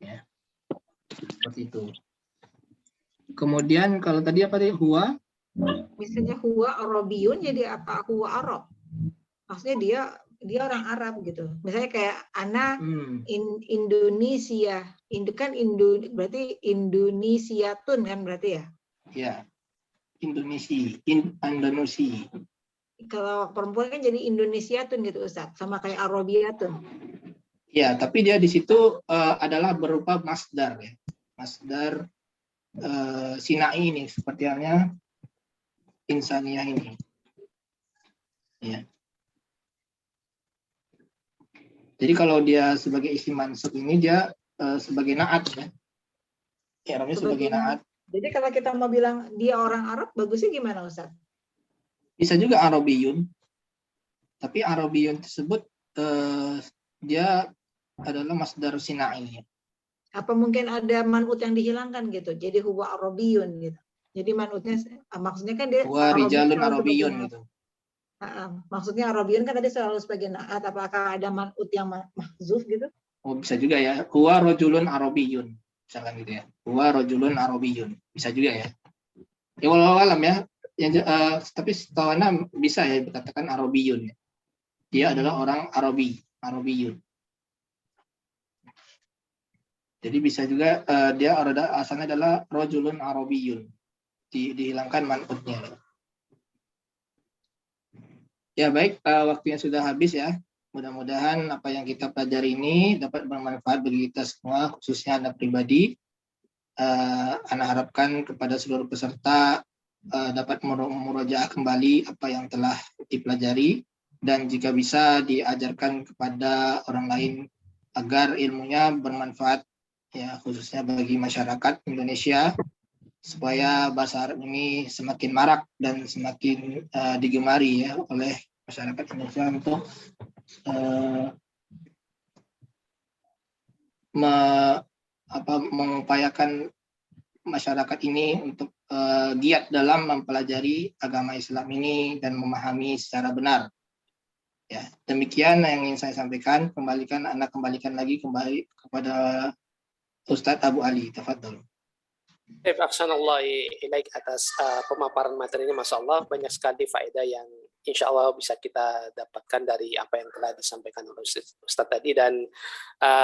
B: Ya. Seperti itu. Kemudian kalau tadi apa tadi huwa?
E: Misalnya huwa Arabiyun jadi apa? Huwa Arab. Maksudnya dia orang Arab gitu. Misalnya kayak ana Indonesia. Berarti Indonesiatun kan berarti ya?
B: Ya. Indonesia.
E: Kalau perempuan kan jadi Indonesiatun gitu Ustaz, sama kayak Arabiyatun.
B: Ya, tapi dia di situ adalah berupa masdar ya. Masdar Sina'i ini seperti halnya insaniyah ini. Ya. Jadi kalau dia sebagai isi mansub ini dia sebagai na'at ya. Ya, namanya sebagai na'at.
E: Jadi kalau kita mau bilang dia orang Arab, bagusnya gimana Ustaz?
B: Bisa juga Arabiyun. Tapi Arabiyun tersebut dia adalah masdar Sina'i.
E: Apa mungkin ada man'ut yang dihilangkan gitu? Jadi huwa Arabiyun gitu. Jadi man'utnya maksudnya kan dia
B: huwa rijalun Arabiyun gitu.
E: Maksudnya Arabiyun kan tadi selalu sebagai na'at. Apakah ada man'ut yang mahzuf gitu?
B: Oh, bisa juga ya. Huwa rajulun Arabiyun. Misalkan gitu ya. Huwa rajulun Arabiyun. Bisa juga ya. Ya walau alam ya. Tapi setahunya bisa ya dikatakan Arabiyun ya. Dia adalah orang Arabiyun. Jadi bisa juga dia asalnya adalah rajulun Arabiyun. Dihilangkan man'utnya. Ya baik, waktunya sudah habis ya. Mudah-mudahan apa yang kita pelajari ini dapat bermanfaat bagi kita semua, khususnya Anda pribadi. Anda harapkan kepada seluruh peserta dapat memurojaah kembali apa yang telah dipelajari dan jika bisa diajarkan kepada orang lain agar ilmunya bermanfaat ya khususnya bagi masyarakat Indonesia supaya bahasa Arab ini semakin marak dan semakin digemari ya oleh masyarakat Indonesia untuk mengupayakan masyarakat ini untuk giat dalam mempelajari agama Islam ini dan memahami secara benar. Ya, demikian yang ingin saya sampaikan. Anda kembalikan lagi kepada Ustadz Abu Ali. Tafadhol.
A: Ahsanallah ilaik atas pemaparan materinya, Masya Allah, banyak sekali faedah yang insya Allah bisa kita dapatkan dari apa yang telah disampaikan oleh Ustadz tadi dan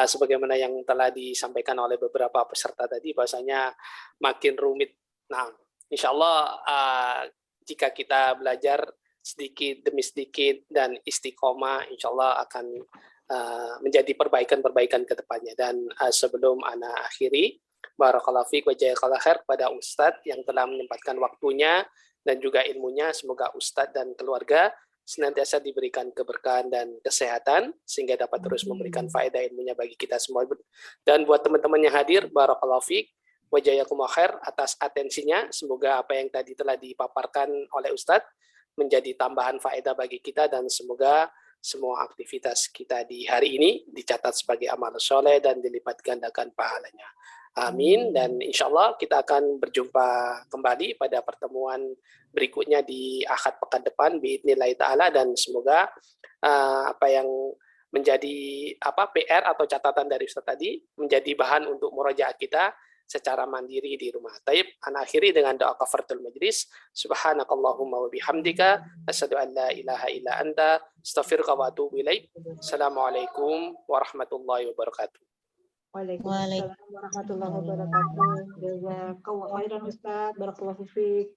A: sebagaimana yang telah disampaikan oleh beberapa peserta tadi bahwasanya makin rumit. Nah, insya Allah jika kita belajar sedikit demi sedikit dan istiqomah, insya Allah akan menjadi perbaikan-perbaikan ke depannya. Dan sebelum ana akhiri, barakallahu fiik wa jazakallahu khair pada Ustadz yang telah menyempatkan waktunya dan juga ilmunya. Semoga Ustadz dan keluarga senantiasa diberikan keberkahan dan kesehatan sehingga dapat terus memberikan faedah ilmunya bagi kita semua. Dan buat teman-teman yang hadir, barakallahu fiik wa jazakumullah khair atas atensinya. Semoga apa yang tadi telah dipaparkan oleh Ustadz menjadi tambahan faedah bagi kita, dan semoga semua aktivitas kita di hari ini dicatat sebagai amal soleh dan dilipat gandakan pahalanya. Amin. Dan insya Allah kita akan berjumpa kembali pada pertemuan berikutnya di Ahad pekan depan biidznillah ta'ala, dan semoga apa yang menjadi PR atau catatan dari Ustaz tadi menjadi bahan untuk murojaah kita secara mandiri di rumah. Taib, ana akhiri dengan doa kafaratul majlis. Subhanakallahumma wa bihamdika asyhadu an la ilaha illa anta astaghfiruka wa atubu ilaik. Assalamualaikum warahmatullahi wabarakatuh.
E: Waalaikumsalam warahmatullahi wabarakatuh. Jazakallahu khairan Ustaz. Barakallahu fiik.